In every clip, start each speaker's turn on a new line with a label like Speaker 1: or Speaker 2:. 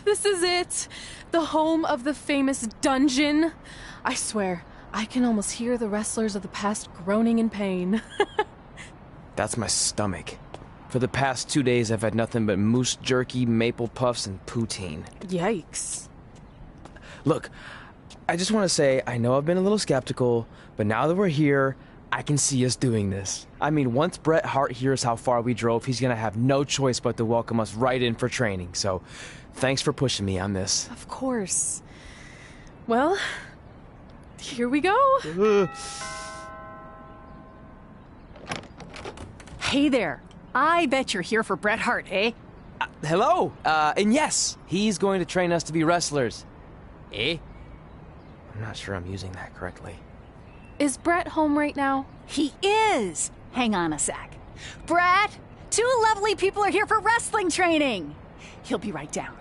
Speaker 1: This is it. The home of the famous dungeon. I swear, I can almost hear the wrestlers of the past groaning in pain.
Speaker 2: That's my stomach. For the past 2 days, I've had nothing but moose jerky, maple puffs, and poutine.
Speaker 1: Yikes.
Speaker 2: Look, I just want to say, I know I've been a little skeptical, but now that we're here, I can see us doing this. I mean, once Bret Hart hears how far we drove, he's gonna have no choice but to welcome us right in for training. So, thanks for pushing me on this.
Speaker 1: Of course. Well, here we go.
Speaker 3: Hey there. I bet you're here for Bret Hart, eh?
Speaker 2: Hello, and yes, he's going to train us to be wrestlers. Eh? I'm not sure I'm using that correctly.
Speaker 1: Is Bret home right now?
Speaker 3: He is. Hang on a sec. Bret, 2 lovely people are here for wrestling training. He'll be right down.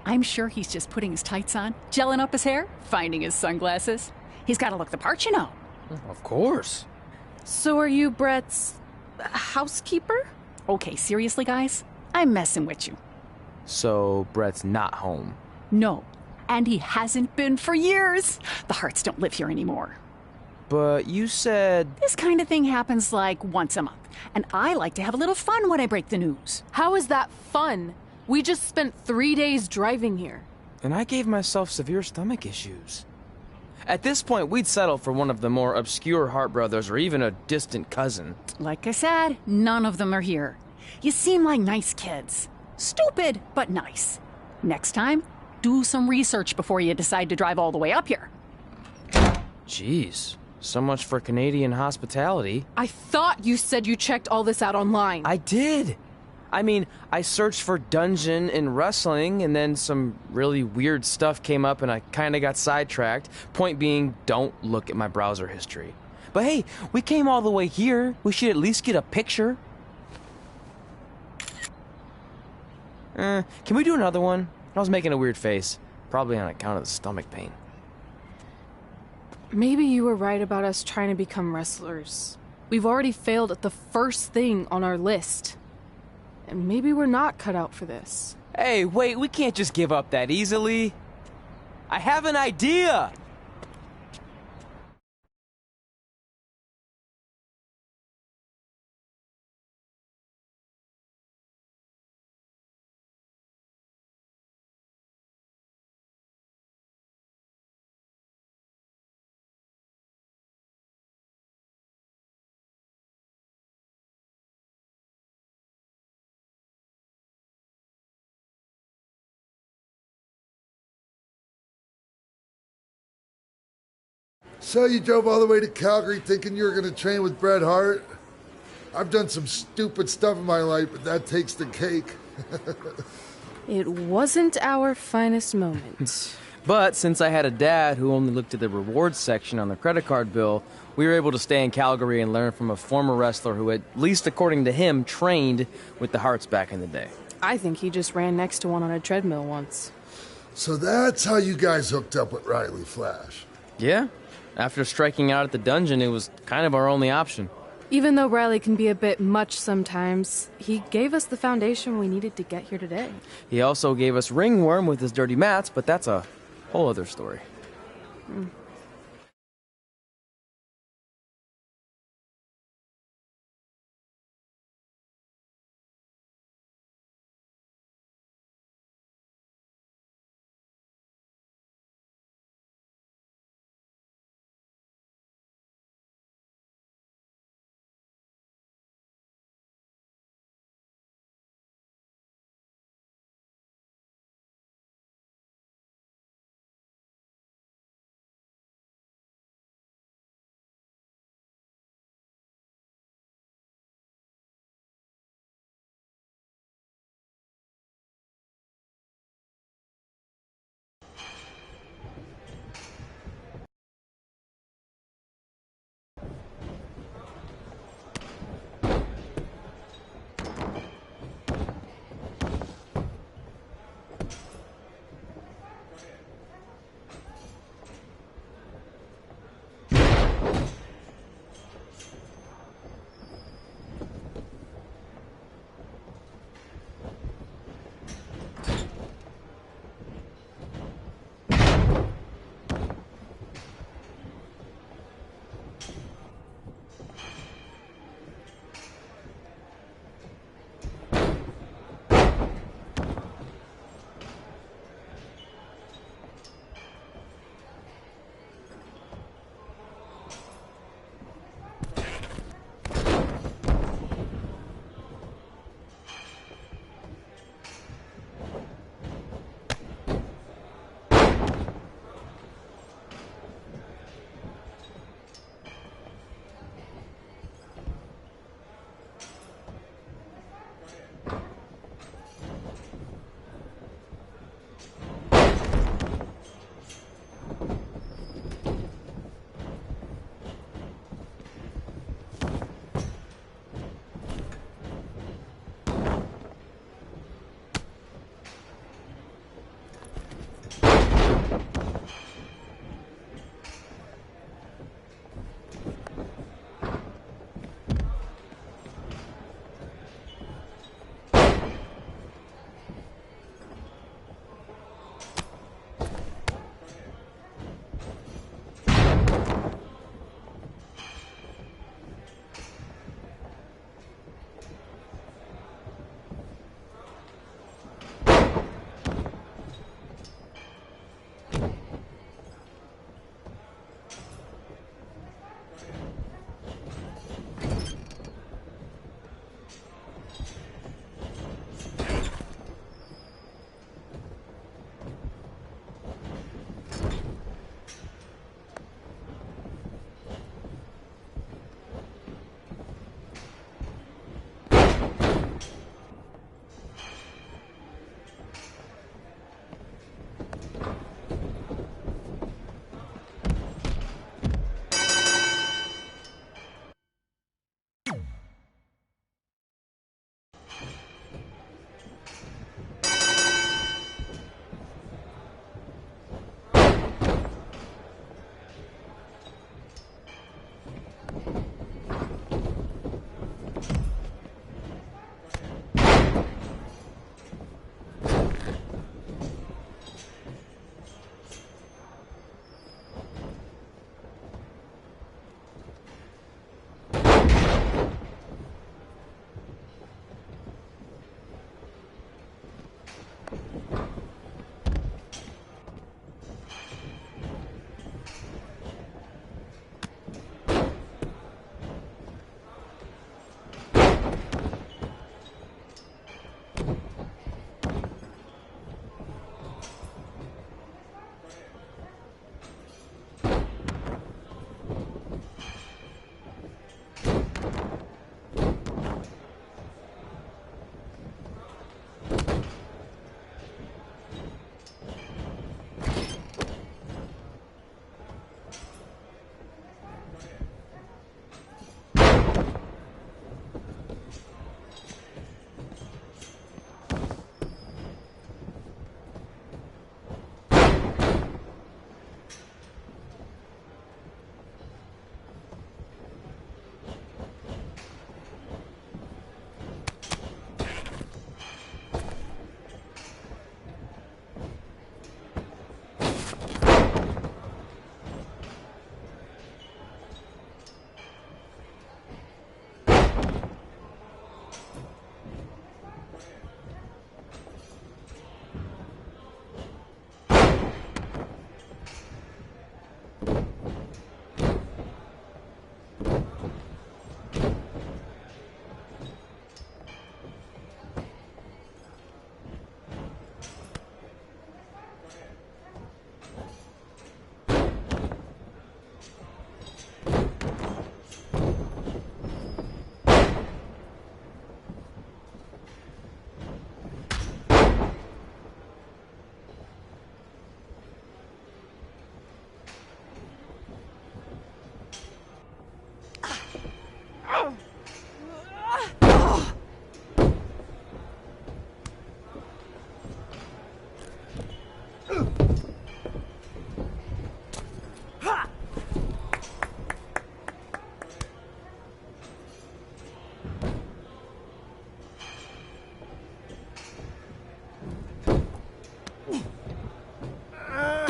Speaker 3: I'm sure he's just putting his tights on, gelling up his hair, finding his sunglasses. He's got to look the part, you know.
Speaker 2: Of course.
Speaker 1: So are you Bret's housekeeper?
Speaker 3: Okay, seriously, guys? I'm messing with you.
Speaker 2: So, Bret's not home.
Speaker 3: No, and he hasn't been for years. The Harts don't live here anymore.
Speaker 2: But you said...
Speaker 3: This kind of thing happens like once a month, and I like to have a little fun when I break the news.
Speaker 1: How is that fun? We just spent 3 days driving here.
Speaker 2: And I gave myself severe stomach issues. At this point, we'd settle for one of the more obscure Hart brothers or even a distant cousin.
Speaker 3: Like I said, none of them are here. You seem like nice kids. Stupid, but nice. Next time, do some research before you decide to drive all the way up here.
Speaker 2: Jeez. So much for Canadian hospitality.
Speaker 1: I thought you said you checked all this out online.
Speaker 2: I did. I mean, I searched for dungeon in wrestling, and then some really weird stuff came up, and I kind of got sidetracked. Point being, don't look at my browser history. But hey, we came all the way here. We should at least get a picture. Can we do another one? I was making a weird face. Probably on account of the stomach pain.
Speaker 1: Maybe you were right about us trying to become wrestlers. We've already failed at the first thing on our list. And maybe we're not cut out for this.
Speaker 2: Hey, wait, we can't just give up that easily. I have an idea!
Speaker 4: So you drove all the way to Calgary thinking you were going to train with Bret Hart? I've done some stupid stuff in my life, but that takes the cake.
Speaker 1: It wasn't our finest moment.
Speaker 2: But since I had a dad who only looked at the rewards section on the credit card bill, we were able to stay in Calgary and learn from a former wrestler who, at least according to him, trained with the Harts back in the day.
Speaker 1: I think he just ran next to one on a treadmill once.
Speaker 4: So that's how you guys hooked up with Riley Flash.
Speaker 2: Yeah. After striking out at the dungeon, it was kind of our only option.
Speaker 1: Even though Riley can be a bit much sometimes, he gave us the foundation we needed to get here today.
Speaker 2: He also gave us ringworm with his dirty mats, but that's a whole other story.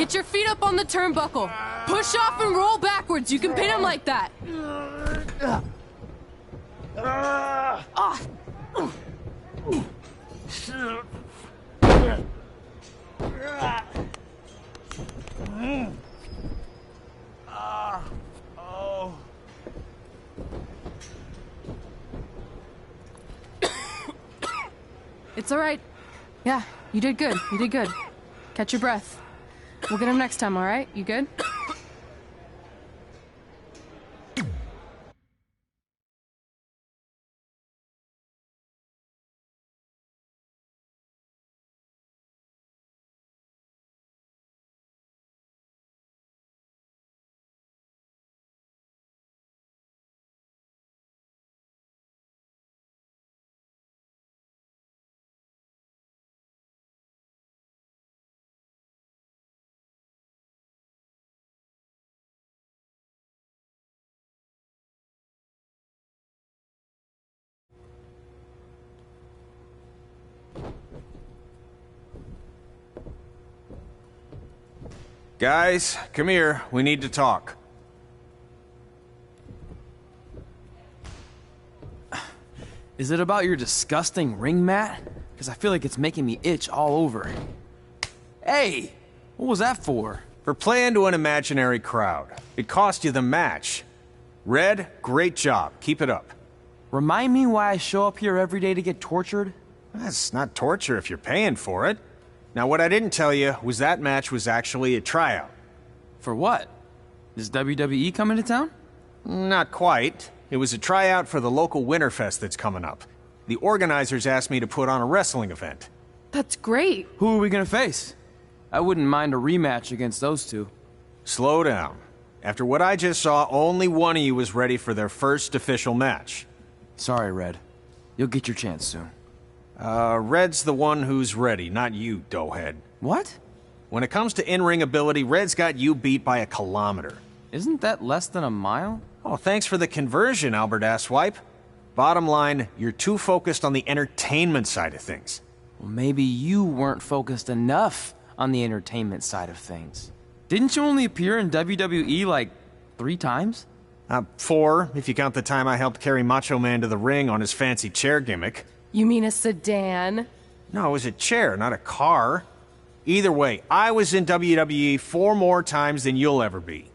Speaker 1: Get your feet up on the turnbuckle. Push off and roll backwards. You can pin him like that. It's all right. Yeah, you did good. You did good. Catch your breath. We'll get him next time, all right? You good?
Speaker 5: Guys, come here. We need to talk.
Speaker 2: Is it about your disgusting ring mat? Because I feel like it's making me itch all over. Hey! What was that for?
Speaker 5: For playing to an imaginary crowd. It cost you the match. Red, great job. Keep it up.
Speaker 2: Remind me why I show up here every day to get tortured?
Speaker 5: That's not torture if you're paying for it. Now, what I didn't tell you was that match was actually a tryout.
Speaker 2: For what? Is WWE coming to town?
Speaker 5: Not quite. It was a tryout for the local Winterfest that's coming up. The organizers asked me to put on a wrestling event.
Speaker 1: That's great.
Speaker 2: Who are we gonna face? I wouldn't mind a rematch against those two.
Speaker 5: Slow down. After what I just saw, only one of you was ready for their first official match.
Speaker 2: Sorry, Red. You'll get your chance soon.
Speaker 5: Red's the one who's ready, not you, doughhead.
Speaker 2: What?
Speaker 5: When it comes to in-ring ability, Red's got you beat by a kilometer.
Speaker 2: Isn't that less than a mile?
Speaker 5: Oh, thanks for the conversion, Albert Asswipe. Bottom line, you're too focused on the entertainment side of things.
Speaker 2: Well, maybe you weren't focused enough on the entertainment side of things. Didn't you only appear in WWE like 3 times?
Speaker 5: 4, if you count the time I helped carry Macho Man to the ring on his fancy chair gimmick.
Speaker 1: You mean a sedan?
Speaker 5: No, it was a chair, not a car. Either way, I was in WWE 4 more times than you'll ever be.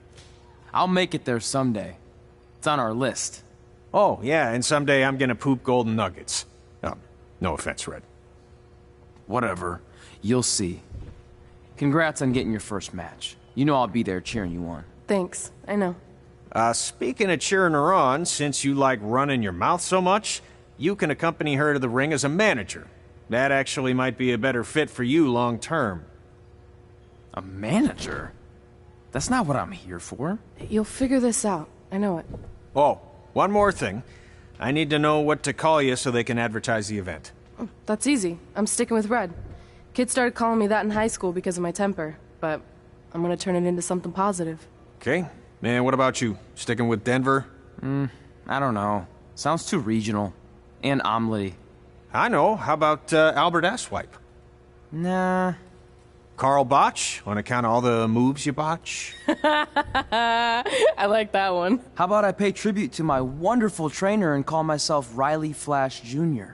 Speaker 2: I'll make it there someday. It's on our list.
Speaker 5: Oh, yeah, and someday I'm gonna poop golden nuggets. No offense, Red.
Speaker 2: Whatever. You'll see. Congrats on getting your first match. You know I'll be there cheering you on.
Speaker 1: Thanks. I know.
Speaker 5: Speaking of cheering her on, since you like running your mouth so much, you can accompany her to the ring as a manager. That actually might be a better fit for you long term.
Speaker 2: A manager? That's not what I'm here for.
Speaker 1: You'll figure this out. I know it.
Speaker 5: Oh, one more thing. I need to know what to call you so they can advertise the event.
Speaker 1: That's easy. I'm sticking with Red. Kids started calling me that in high school because of my temper, but I'm gonna turn it into something positive.
Speaker 5: Okay. Man, what about you? Sticking with Denver?
Speaker 2: I don't know. Sounds too regional. And omelette-y.
Speaker 5: I know. How about Albert Asswipe?
Speaker 2: Nah.
Speaker 5: Carl Botch, on account of all the moves you botch?
Speaker 1: I like that one.
Speaker 2: How about I pay tribute to my wonderful trainer and call myself Riley Flash Jr.?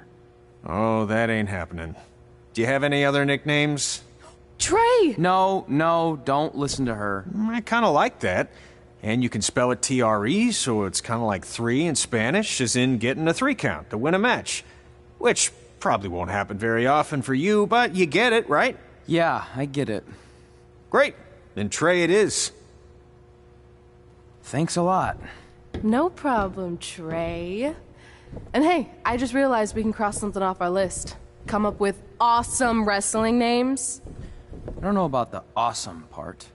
Speaker 5: Oh, that ain't happening. Do you have any other nicknames?
Speaker 1: Trey!
Speaker 2: No, don't listen to her.
Speaker 5: I kind of like that. And you can spell it T-R-E, so it's kind of like 3 in Spanish, as in getting a 3 count to win a match. Which probably won't happen very often for you, but you get it, right?
Speaker 2: Yeah, I get it.
Speaker 5: Great. Then Trey it is.
Speaker 2: Thanks a lot.
Speaker 1: No problem, Trey. And hey, I just realized we can cross something off our list. Come up with awesome wrestling names.
Speaker 2: I don't know about the awesome part.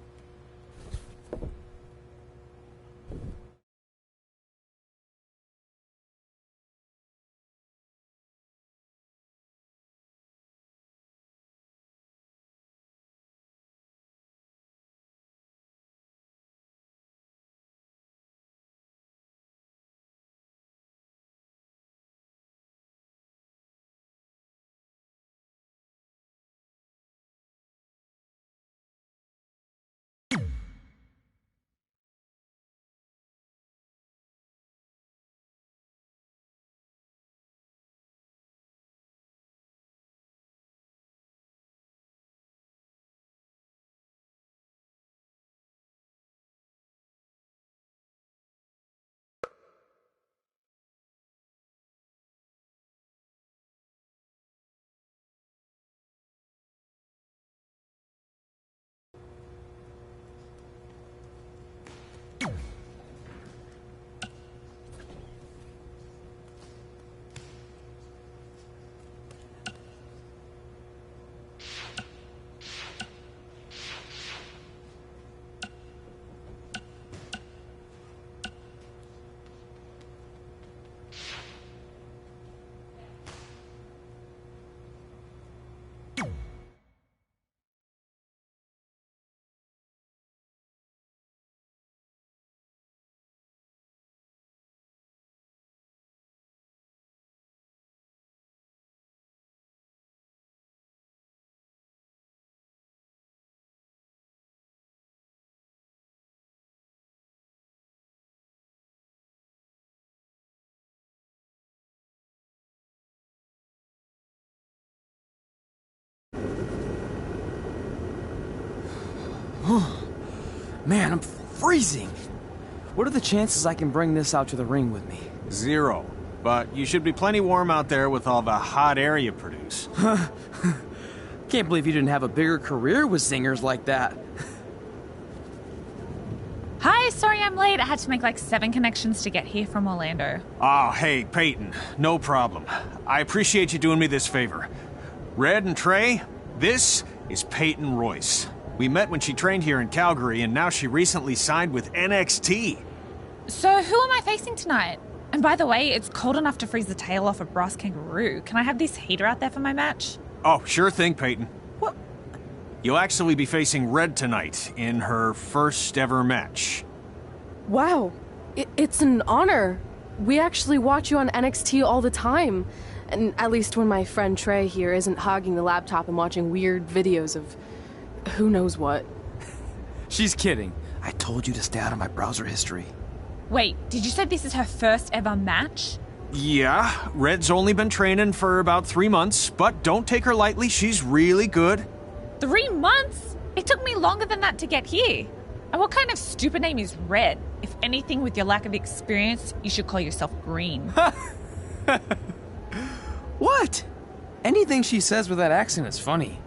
Speaker 2: Man, I'm freezing. What are the chances I can bring this out to the ring with me?
Speaker 5: 0. But you should be plenty warm out there with all the hot air you produce.
Speaker 2: Can't believe you didn't have a bigger career with singers like that.
Speaker 6: Hi, sorry I'm late. I had to make like 7 connections to get here from Orlando.
Speaker 5: Oh, hey, Peyton. No problem. I appreciate you doing me this favor. Red and Trey, this is Peyton Royce. We met when she trained here in Calgary, and now she recently signed with NXT.
Speaker 6: So who am I facing tonight? And by the way, it's cold enough to freeze the tail off a brass kangaroo. Can I have this heater out there for my match?
Speaker 5: Oh, sure thing, Peyton.
Speaker 6: What?
Speaker 5: You'll actually be facing Red tonight in her first ever match.
Speaker 1: Wow, it's an honor. We actually watch you on NXT all the time. And at least when my friend Trey here isn't hogging the laptop and watching weird videos of who knows what.
Speaker 2: She's kidding. I told you to stay out of my browser history.
Speaker 6: Wait, did you say this is her first ever match?
Speaker 5: Yeah, Red's only been training for about 3 months, but don't take her lightly, she's really good.
Speaker 6: 3 months? It took me longer than that to get here. And what kind of stupid name is Red? If anything, with your lack of experience, you should call yourself Green.
Speaker 2: What? Anything she says with that accent is funny.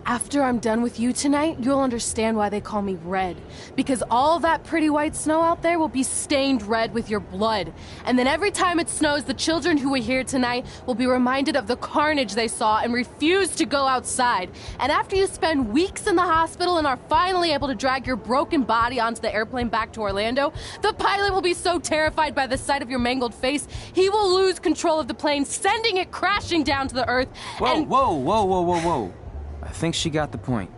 Speaker 1: After I'm done with you tonight, you'll understand why they call me Red. Because all that pretty white snow out there will be stained red with your blood. And then every time it snows, the children who are here tonight will be reminded of the carnage they saw and refuse to go outside. And after you spend weeks in the hospital and are finally able to drag your broken body onto the airplane back to Orlando, the pilot will be so terrified by the sight of your mangled face, he will lose control of the plane, sending it crashing down to the earth.
Speaker 2: Whoa. I think she got the point.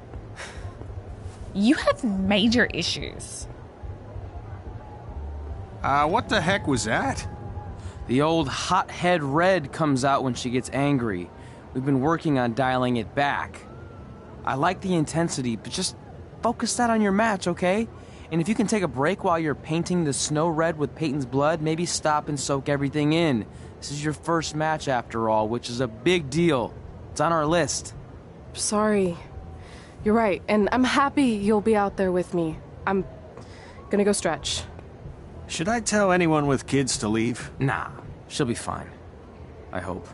Speaker 6: You have major issues.
Speaker 5: What the heck was that?
Speaker 2: The old hothead Red comes out when she gets angry. We've been working on dialing it back. I like the intensity, but just focus that on your match, okay? And if you can take a break while you're painting the snow red with Peyton's blood, maybe stop and soak everything in. This is your first match after all, which is a big deal. It's on our list.
Speaker 1: Sorry. You're right, and I'm happy you'll be out there with me. I'm gonna go stretch.
Speaker 5: Should I tell anyone with kids to leave?
Speaker 2: Nah, she'll be fine. I hope.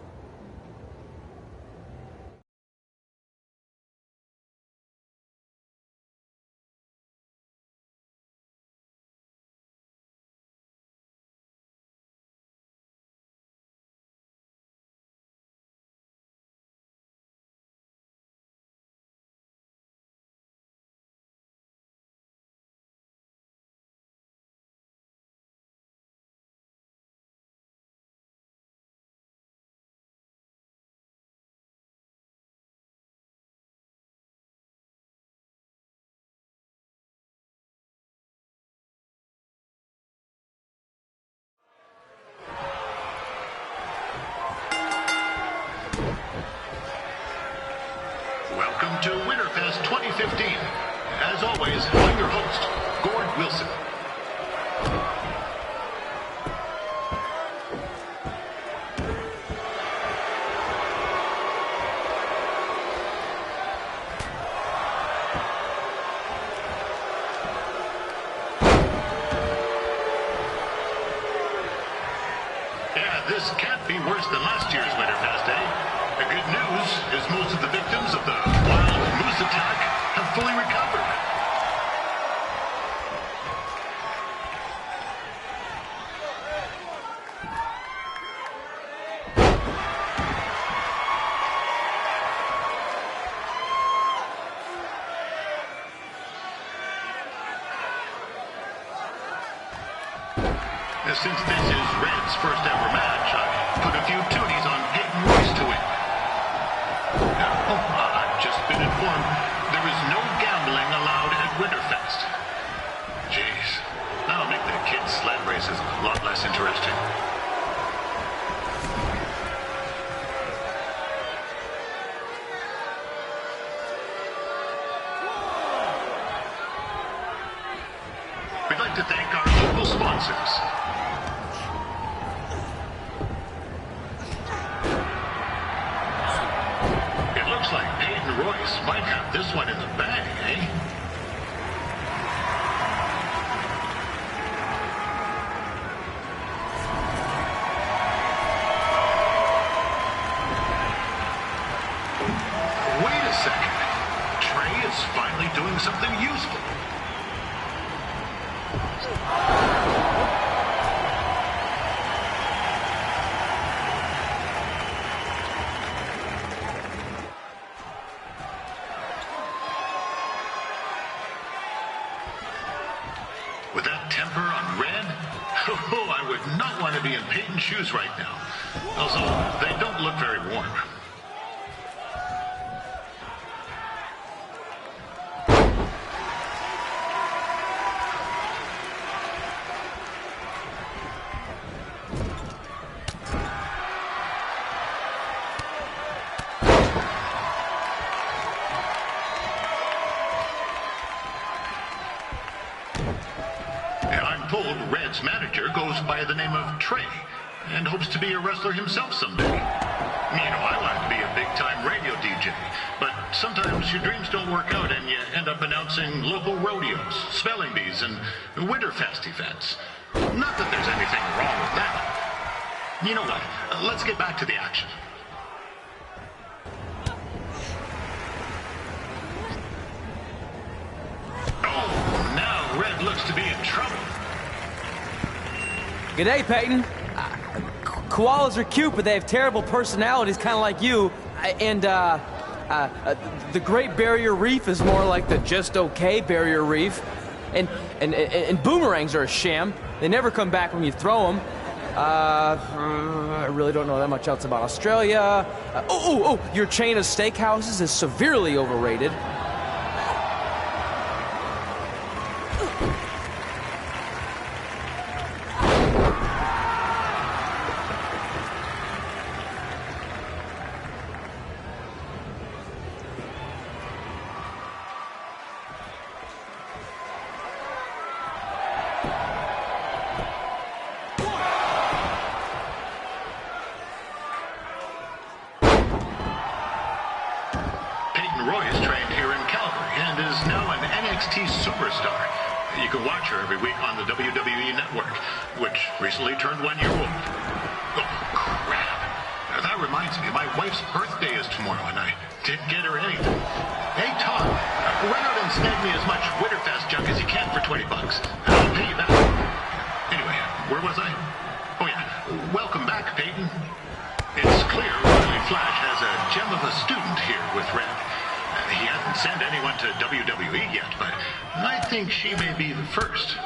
Speaker 7: Welcome to Winterfest 2015. As always, I'm your host, Gord Wilson. Yeah, this can't be worse than last year's Winterfest, eh? The good news is most of the victims of the wild moose attack have fully recovered. Since this is Red's first ever match, I put a few toonies on Peyton Royce to win. I've just been informed there is no gambling allowed at Winterfest. Jeez, that'll make the kids' sled races a lot less interesting. We'd like to thank our local sponsors. Looks like Peyton Royce might have this one in the bag, eh? doing something useful. With that temper on Red, oh, I would not want to be in Peyton's shoes right now. Also, they don't look very warm. Told Red's manager goes by the name of Trey and hopes to be a wrestler himself someday. You know, I wanted to be a big-time radio DJ, but sometimes your dreams don't work out and you end up announcing local rodeos, spelling bees, and Winterfest events. Not that there's anything wrong with that. You know what? Let's get back to the action. Oh, now Red looks to be in trouble.
Speaker 2: G'day, Peyton. Koalas are cute, but they have terrible personalities, kind of like you. And the Great Barrier Reef is more like the just okay Barrier Reef. And boomerangs are a sham. They never come back when you throw them. I really don't know that much else about Australia. Your chain of steakhouses is severely overrated.
Speaker 7: Superstar. You can watch her every week on the WWE Network, which recently turned 1 year old. Oh, crap. That reminds me, my wife's birthday is tomorrow, and I didn't get her anything. Hey, Tom, run out and snag me as much Winterfest junk as you can for $20. I'll pay you back. Anyway, where was I? Oh, yeah. Welcome back, Peyton. It's clear Riley Flash has a gem of a student here with Red. He hasn't sent anyone to WWE yet, but I think she may be the first.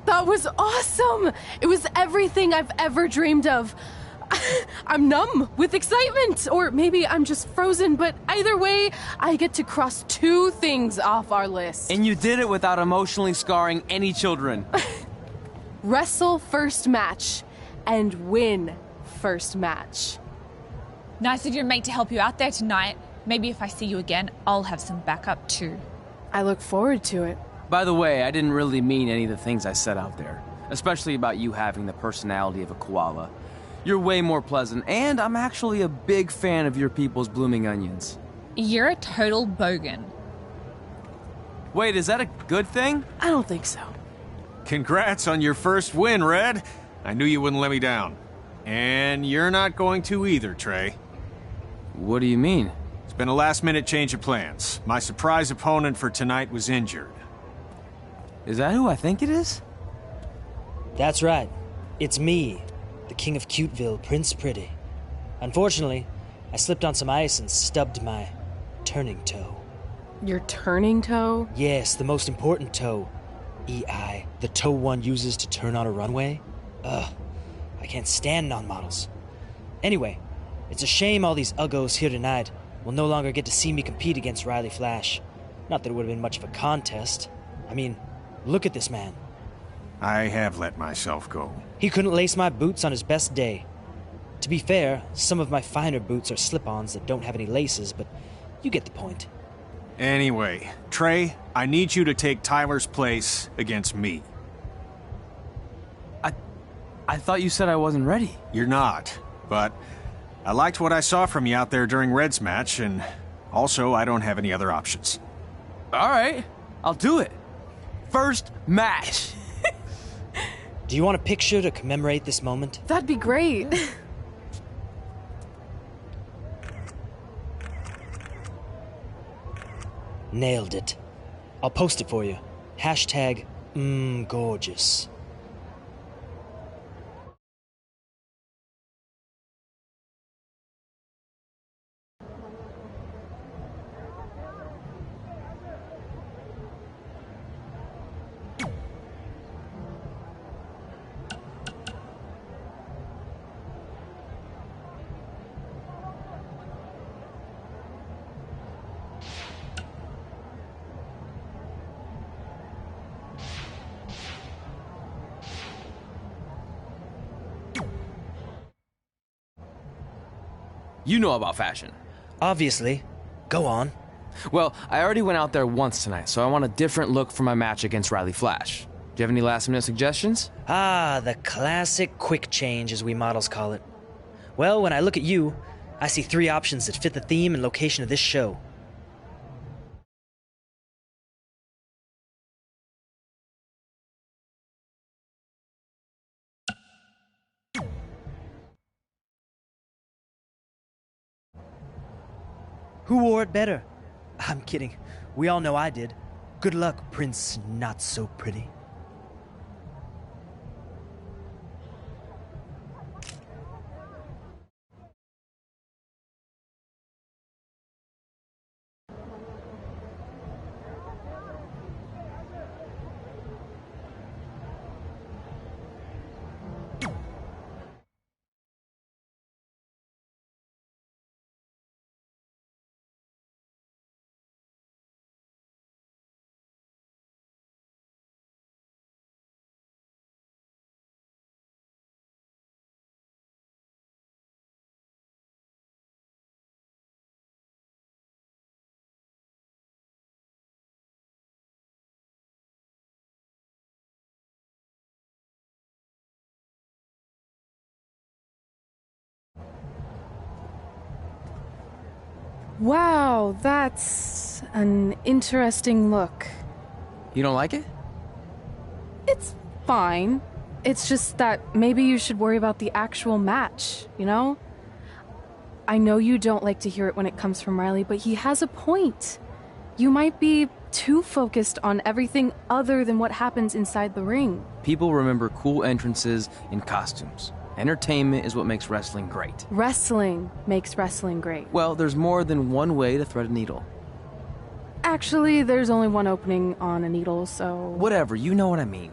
Speaker 1: That was awesome! It was everything I've ever dreamed of. I'm numb with excitement, or maybe I'm just frozen, but either way, I get to cross 2 things off our list.
Speaker 2: And you did it without emotionally scarring any children.
Speaker 1: Wrestle first match and win first match.
Speaker 6: Nice of your mate to help you out there tonight. Maybe if I see you again, I'll have some backup too.
Speaker 1: I look forward to it.
Speaker 2: By the way, I didn't really mean any of the things I said out there, especially about you having the personality of a koala. You're way more pleasant, and I'm actually a big fan of your people's blooming onions.
Speaker 6: You're a total bogan.
Speaker 2: Wait, is that a good thing?
Speaker 1: I don't think so.
Speaker 5: Congrats on your first win, Red. I knew you wouldn't let me down. And you're not going to either, Trey.
Speaker 2: What do you mean?
Speaker 5: It's been a last-minute change of plans. My surprise opponent for tonight was injured.
Speaker 2: Is that who I think it is?
Speaker 8: That's right. It's me, the King of Cuteville, Prince Pretty. Unfortunately, I slipped on some ice and stubbed my turning toe.
Speaker 1: Your turning toe?
Speaker 8: Yes, the most important toe. EI, the toe one uses to turn on a runway. Ugh, I can't stand non-models. Anyway, it's a shame all these uggos here tonight will no longer get to see me compete against Riley Flash. Not that it would have been much of a contest. I mean, look at this man.
Speaker 5: I have let myself go.
Speaker 8: He couldn't lace my boots on his best day. To be fair, some of my finer boots are slip-ons that don't have any laces, but you get the point.
Speaker 5: Anyway, Trey, I need you to take Tyler's place against me.
Speaker 2: I thought you said I wasn't ready.
Speaker 5: You're not, but I liked what I saw from you out there during Red's match, and also I don't have any other options.
Speaker 2: All right, I'll do it. First match.
Speaker 8: Do you want a picture to commemorate this moment?
Speaker 1: That'd be great.
Speaker 8: Nailed it. I'll post it for you. Hashtag gorgeous.
Speaker 2: You know about fashion.
Speaker 8: Obviously. Go on.
Speaker 2: Well, I already went out there once tonight, so I want a different look for my match against Riley Flash. Do you have any last-minute suggestions?
Speaker 8: Ah, the classic quick change, as we models call it. Well, when I look at you, I see 3 options that fit the theme and location of this show. Who wore it better? I'm kidding. We all know I did. Good luck, Prince Not So Pretty.
Speaker 1: Wow, that's an interesting look.
Speaker 2: You don't like it?
Speaker 1: It's fine. It's just that maybe you should worry about the actual match, you know? I know you don't like to hear it when it comes from Riley, but he has a point. You might be too focused on everything other than what happens inside the ring.
Speaker 2: People remember cool entrances and costumes. Entertainment is what makes wrestling great.
Speaker 1: Wrestling makes wrestling great.
Speaker 2: Well, there's more than one way to thread a needle.
Speaker 1: Actually, there's only one opening on a needle, so...
Speaker 2: Whatever, you know what I mean.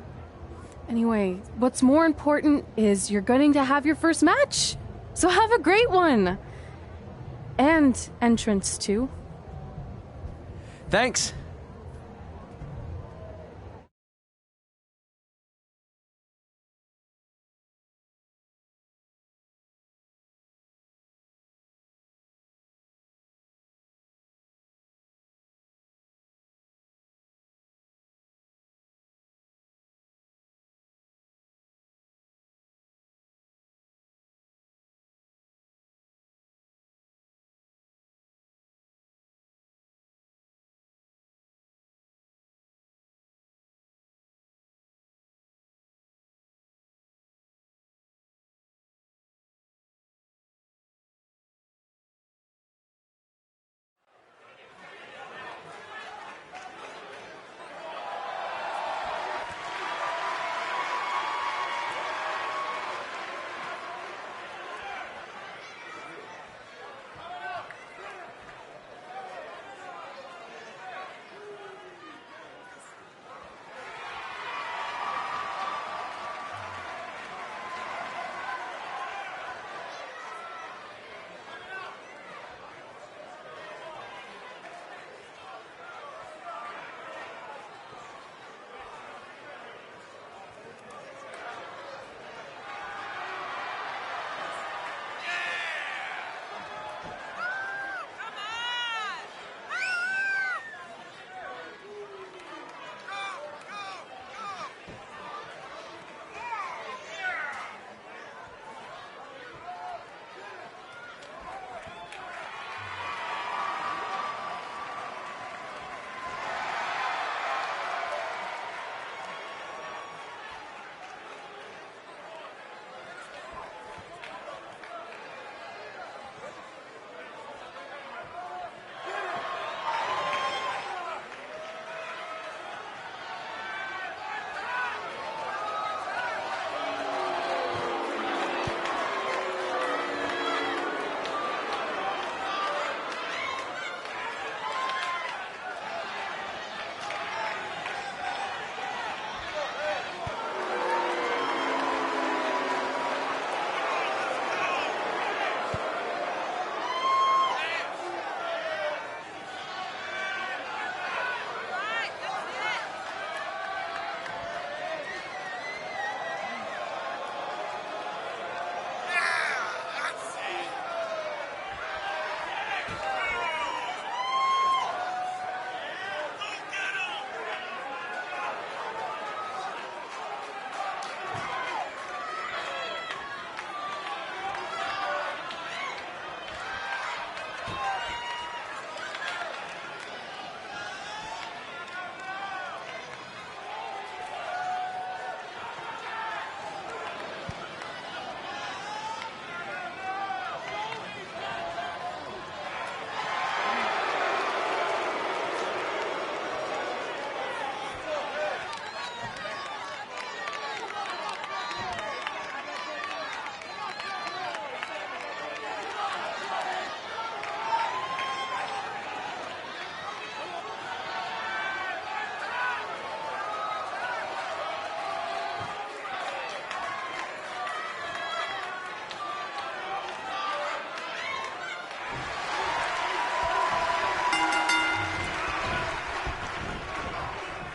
Speaker 1: Anyway, what's more important is you're going to have your first match. So have a great one. And entrance, too.
Speaker 2: Thanks.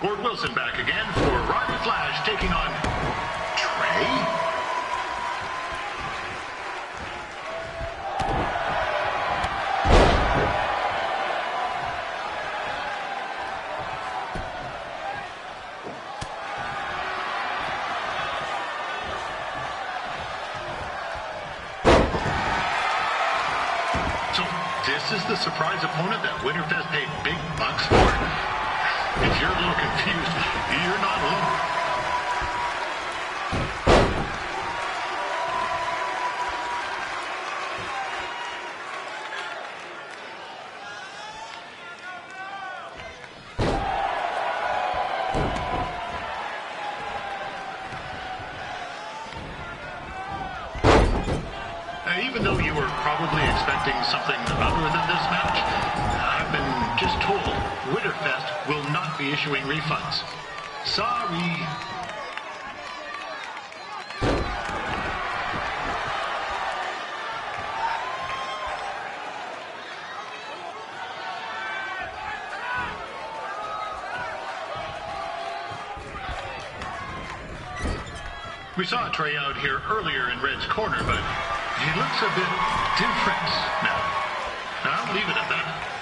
Speaker 7: Gord Wilson back again for Roddy Flash taking on Trey. So this is the surprise opponent that Winterfest paid big bucks for? If you're a little confused, you're not alone. Even though you were probably expecting something other than this match, I've been just told Winterfest will not be issuing refunds. Sorry. We saw Trey out here earlier in Red's corner, but he looks a bit different now. I'll leave it at that.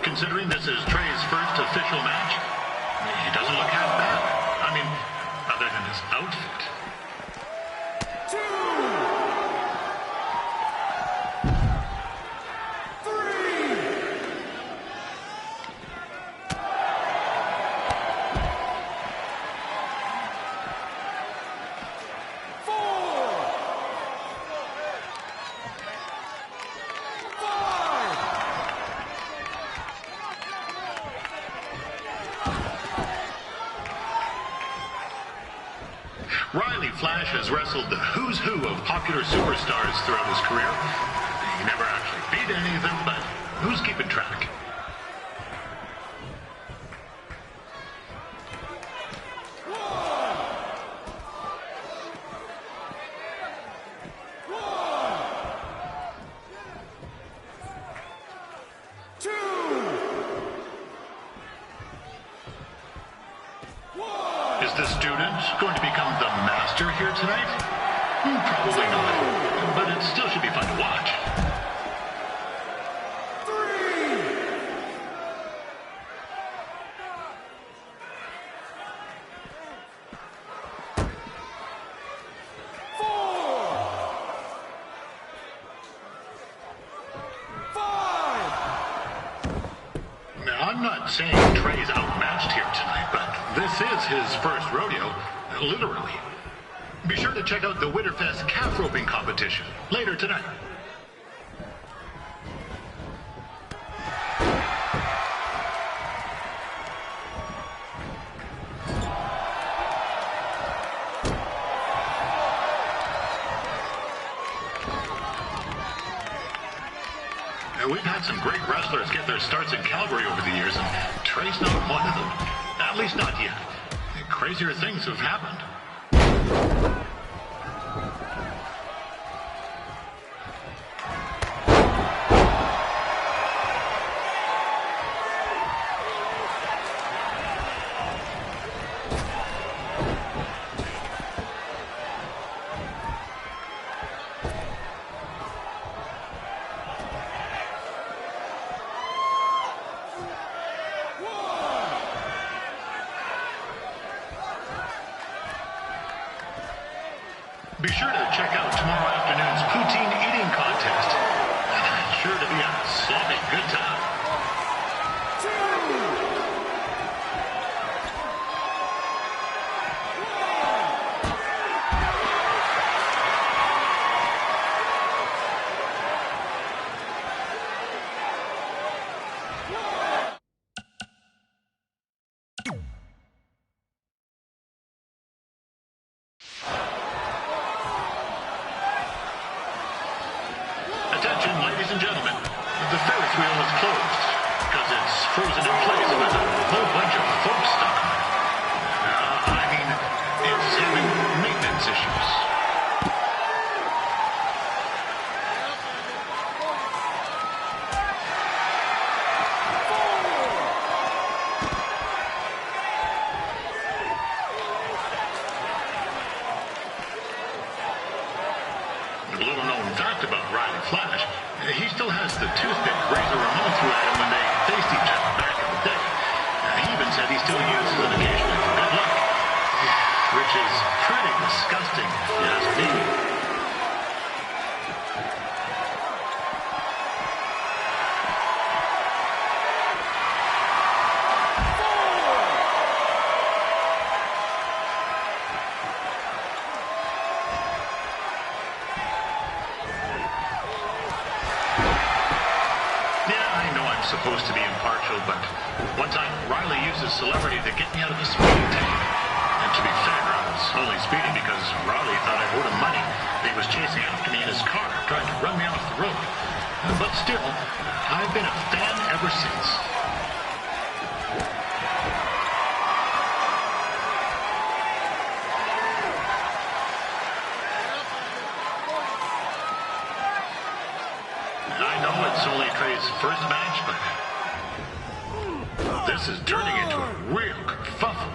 Speaker 7: Considering this is Trey's first official match, he doesn't look half bad. I mean, other than his outfit. Flash has wrestled the who's who of popular superstars throughout his career. He never actually beat any of them, but who's keeping track? Is the student going to become the master here tonight? Probably not, but it still should be fun to watch. Now, I'm not saying Trey's outmatched here tonight, but this is his first rodeo, literally. Be sure to check out the Winterfest calf roping competition later tonight. We've had some great wrestlers get their starts in Calgary over the years, and Trey's not one of them. At least not yet. Crazier things have happened. Be sure to check out tomorrow afternoon's poutine eating contest. Sure to be a sloppy good time. Attention, ladies and gentlemen. The Ferris wheel is closed because it's frozen in place with a whole bunch of folks stuck on it. I mean, it's having maintenance issues. A little known fact about Riley Flash, he still has the toothpick Razor Ramon threw at him when they faced each other back in the day. He even said he still uses it occasionally for good luck, which is pretty disgusting if you ask me. Yeah, I supposed to be impartial, but one time Riley used his celebrity to get me out of the speeding ticket. And to be fair, I was only speeding because Riley thought I owed him money. He was chasing after me in his car, trying to run me off the road. But still, I've been a fan ever since. I know it's only Trey's first match, but this is turning into a real kerfuffle.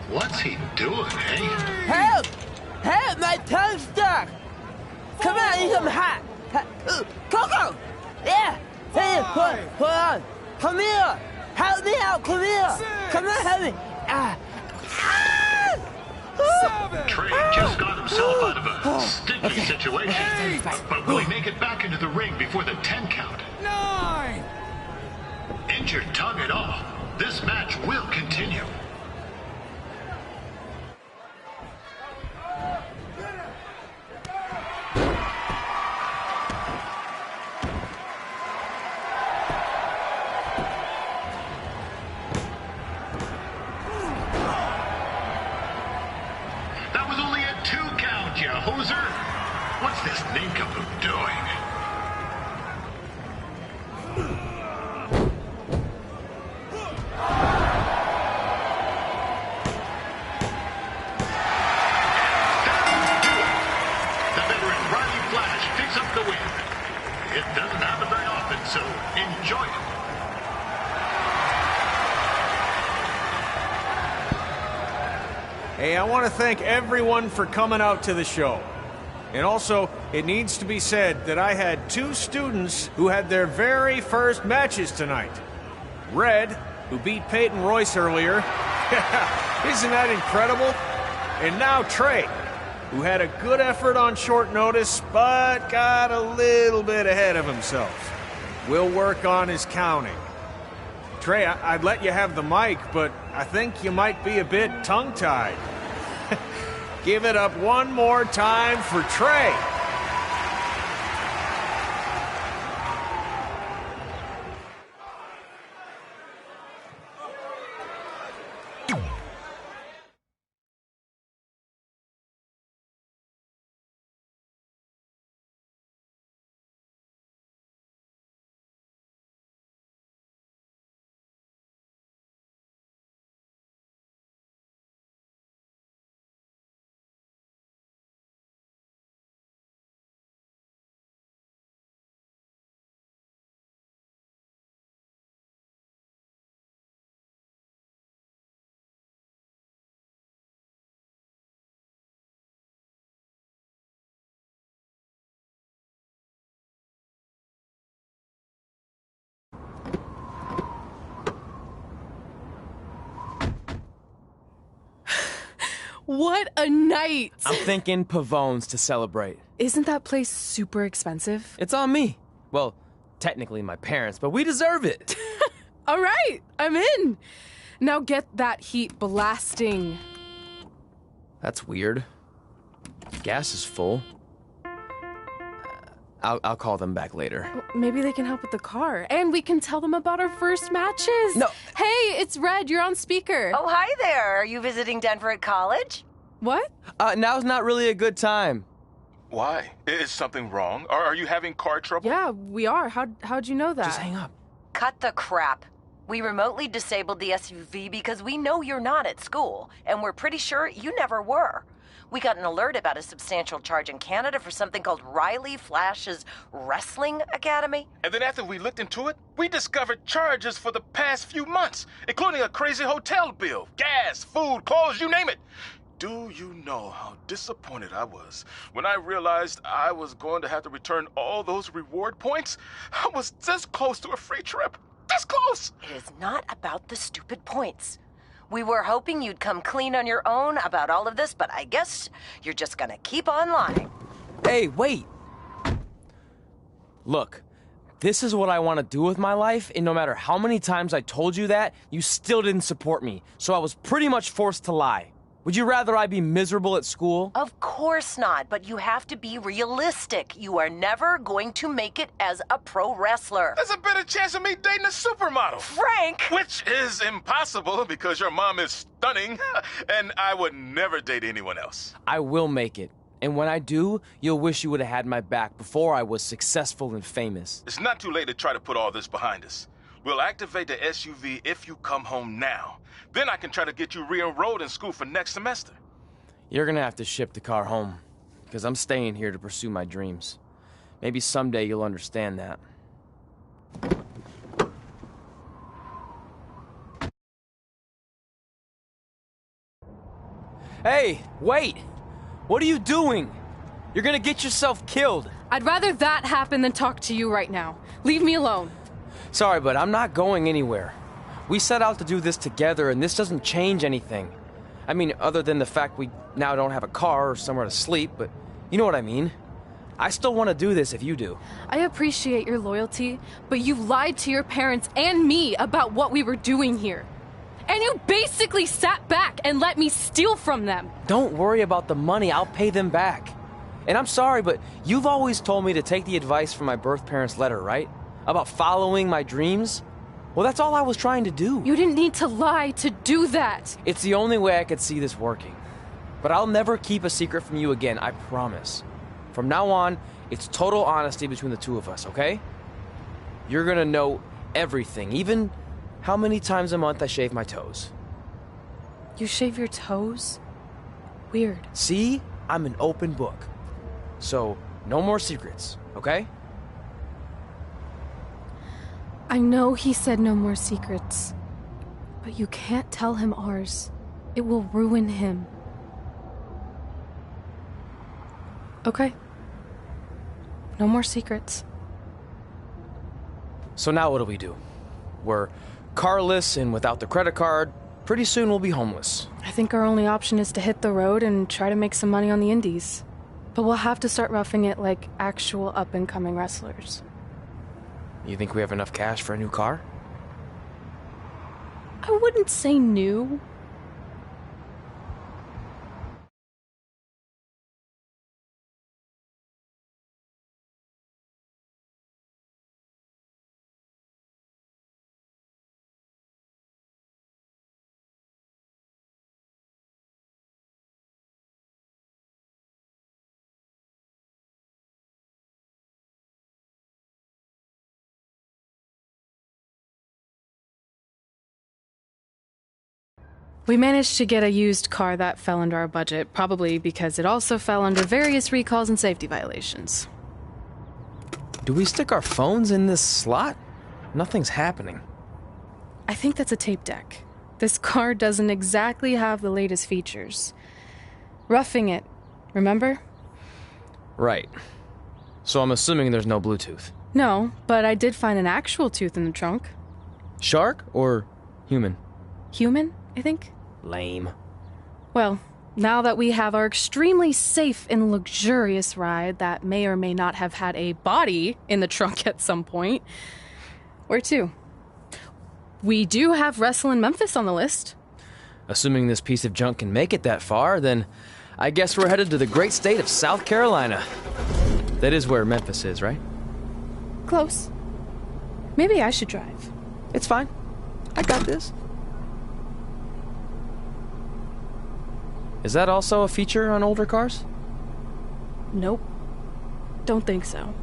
Speaker 7: What's he doing, eh?
Speaker 9: Help! Help! My tongue's stuck! Come on, I need some hot! Coco! Yeah! Hey, hold on! Come here! Help me out! Come here! Come on, help me!
Speaker 7: Trey just got himself out of a sticky situation. But will he make it back into the ring before the 10 count?
Speaker 10: 9!
Speaker 7: Injured tongue and all, this match will continue. That was only a 2 count, you hoser. What's this nincompoop doing? It doesn't happen very often, so enjoy it.
Speaker 5: Hey, I want to thank everyone for coming out to the show. And also, it needs to be said that I had 2 students who had their very first matches tonight. Red, who beat Peyton Royce earlier. Isn't that incredible? And now Trey, who had a good effort on short notice, but got a little bit ahead of himself. We'll work on his counting. Trey, I'd let you have the mic, but I think you might be a bit tongue-tied. Give it up one more time for Trey.
Speaker 1: What a night!
Speaker 2: I'm thinking Pavone's to celebrate.
Speaker 1: Isn't that place super expensive?
Speaker 2: It's on me. Well, technically my parents, but we deserve it.
Speaker 1: All right, I'm in. Now get that heat blasting.
Speaker 2: That's weird. Gas is full. I'll call them back later.
Speaker 1: Maybe they can help with the car. And we can tell them about our first matches.
Speaker 2: No.
Speaker 1: Hey, it's Red. You're on speaker.
Speaker 11: Oh, hi there. Are you visiting Denver at college?
Speaker 1: What?
Speaker 2: Now's not really a good time.
Speaker 10: Why? Is something wrong? Or are you having car trouble?
Speaker 1: Yeah, we are. How'd you know that?
Speaker 2: Just hang up.
Speaker 11: Cut the crap. We remotely disabled the SUV because we know you're not at school, and we're pretty sure you never were. We got an alert about a substantial charge in Canada for something called Riley Flash's Wrestling Academy.
Speaker 10: And then after we looked into it, we discovered charges for the past few months, including a crazy hotel bill, gas, food, clothes, you name it. Do you know how disappointed I was when I realized I was going to have to return all those reward points? I was this close to a free trip. This close!
Speaker 11: It is not about the stupid points. We were hoping you'd come clean on your own about all of this, but I guess you're just gonna keep on lying.
Speaker 2: Hey, wait. Look, this is what I want to do with my life, and no matter how many times I told you that, you still didn't support me, so I was pretty much forced to lie. Would you rather I be miserable at school?
Speaker 11: Of course not, but you have to be realistic. You are never going to make it as a pro wrestler.
Speaker 10: There's a better chance of me dating a supermodel.
Speaker 11: Frank!
Speaker 10: Which is impossible because your mom is stunning, and I would never date anyone else.
Speaker 2: I will make it. And when I do, you'll wish you would have had my back before I was successful and famous.
Speaker 10: It's not too late to try to put all this behind us. We'll activate the SUV if you come home now. Then I can try to get you re-enrolled in school for next semester.
Speaker 2: You're gonna have to ship the car home, because I'm staying here to pursue my dreams. Maybe someday you'll understand that. Hey, wait! What are you doing? You're gonna get yourself killed.
Speaker 1: I'd rather that happen than talk to you right now. Leave me alone.
Speaker 2: Sorry, but I'm not going anywhere. We set out to do this together, and this doesn't change anything. I mean, other than the fact we now don't have a car or somewhere to sleep, but you know what I mean. I still want to do this if you do.
Speaker 1: I appreciate your loyalty, but you lied to your parents and me about what we were doing here. And you basically sat back and let me steal from them.
Speaker 2: Don't worry about the money, I'll pay them back. And I'm sorry, but you've always told me to take the advice from my birth parents' letter, right? About following my dreams? Well, that's all I was trying to do.
Speaker 1: You didn't need to lie to do that.
Speaker 2: It's the only way I could see this working. But I'll never keep a secret from you again, I promise. From now on, it's total honesty between the two of us, okay? You're gonna know everything, even how many times a month I shave my toes.
Speaker 1: You shave your toes? Weird.
Speaker 2: See? I'm an open book. So, no more secrets, okay?
Speaker 1: I know he said no more secrets, but you can't tell him ours. It will ruin him. Okay. No more secrets.
Speaker 2: So now what do? We're carless and without the credit card. Pretty soon we'll be homeless.
Speaker 1: I think our only option is to hit the road and try to make some money on the indies. But we'll have to start roughing it like actual up-and-coming wrestlers.
Speaker 2: You think we have enough cash for a new car?
Speaker 1: I wouldn't say new. We managed to get a used car that fell under our budget, probably because it also fell under various recalls and safety violations.
Speaker 2: Do we stick our phones in this slot? Nothing's happening.
Speaker 1: I think that's a tape deck. This car doesn't exactly have the latest features. Roughing it, remember?
Speaker 2: Right. So I'm assuming there's no Bluetooth.
Speaker 1: No, but I did find an actual tooth in the trunk.
Speaker 2: Shark or human?
Speaker 1: Human, I think.
Speaker 2: Lame.
Speaker 1: Well, now that we have our extremely safe and luxurious ride that may or may not have had a body in the trunk at some point, where to? We do have Wrestle in Memphis on the list.
Speaker 2: Assuming this piece of junk can make it that far, then I guess we're headed to the great state of South Carolina. That is where Memphis is, right?
Speaker 1: Close. Maybe I should drive.
Speaker 2: It's fine. I got this. Is that also a feature on older cars?
Speaker 1: Nope. Don't think so.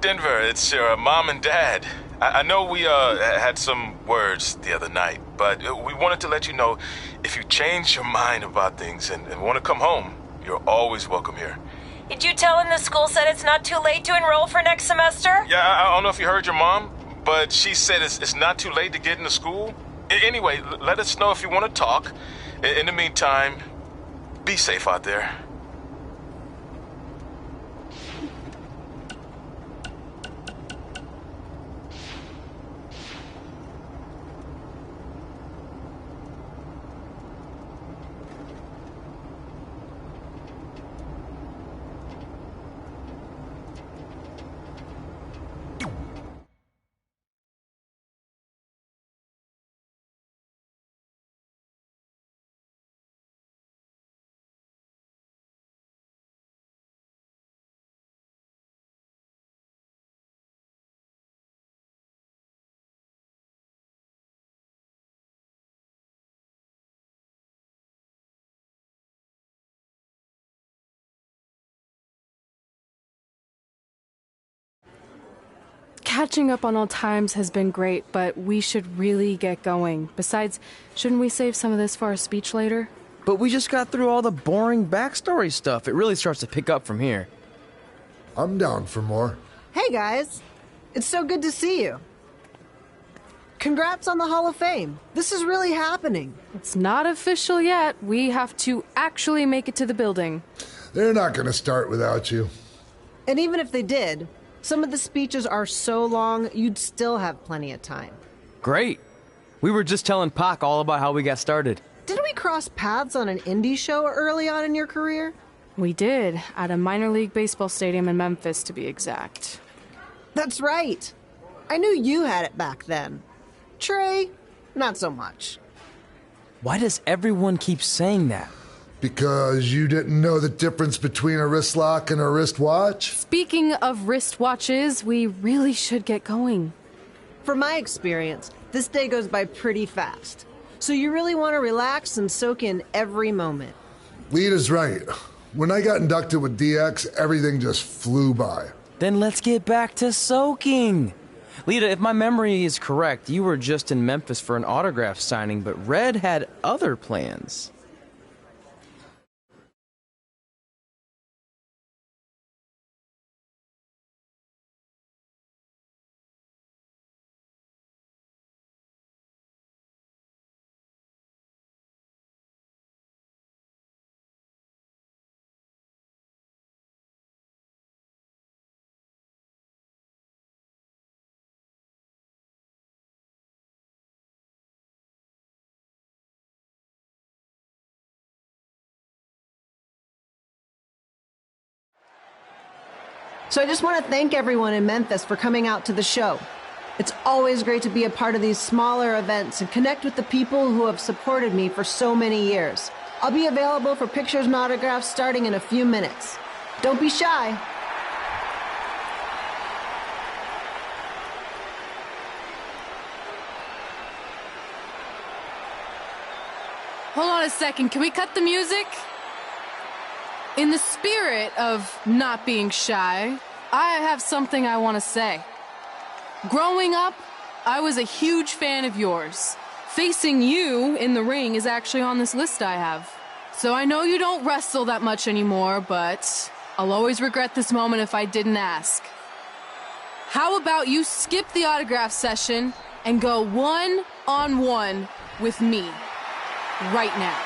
Speaker 10: Denver, it's your mom and dad. I know we had some words the other night, but we wanted to let you know if you change your mind about things and want to come home, you're always welcome here.
Speaker 11: Did you tell him the school said it's not too late to enroll for next semester?
Speaker 10: Yeah, I don't know if you heard your mom, but she said it's not too late to get into school. Anyway, let us know if you want to talk. In the meantime, be safe out there.
Speaker 1: Catching up on old times has been great, but we should really get going. Besides, shouldn't we save some of this for our speech later?
Speaker 2: But we just got through all the boring backstory stuff. It really starts to pick up from here.
Speaker 4: I'm down for more.
Speaker 12: Hey guys, it's so good to see you. Congrats on the Hall of Fame. This is really happening.
Speaker 1: It's not official yet. We have to actually make it to the building.
Speaker 4: They're not going to start without you.
Speaker 12: And even if they did, some of the speeches are so long, you'd still have plenty of time.
Speaker 2: Great. We were just telling Pac all about how we got started.
Speaker 12: Didn't we cross paths on an indie show early on in your career?
Speaker 1: We did, at a minor league baseball stadium in Memphis, to be exact.
Speaker 12: That's right. I knew you had it back then. Trey, not so much.
Speaker 2: Why does everyone keep saying that?
Speaker 4: Because you didn't know the difference between a wrist lock and a wristwatch?
Speaker 1: Speaking of wristwatches, we really should get going.
Speaker 12: From my experience, this day goes by pretty fast. So you really want to relax and soak in every moment.
Speaker 4: Lita's right. When I got inducted with DX, everything just flew by.
Speaker 2: Then let's get back to soaking. Lita, if my memory is correct, you were just in Memphis for an autograph signing, but Red had other plans.
Speaker 12: So I just want to thank everyone in Memphis for coming out to the show. It's always great to be a part of these smaller events and connect with the people who have supported me for so many years. I'll be available for pictures and autographs starting in a few minutes. Don't be shy.
Speaker 1: Hold on a second, can we cut the music? In the spirit of not being shy, I have something I want to say. Growing up, I was a huge fan of yours. Facing you in the ring is actually on this list I have. So I know you don't wrestle that much anymore, but I'll always regret this moment if I didn't ask. How about you skip the autograph session and go one-on-one with me right now?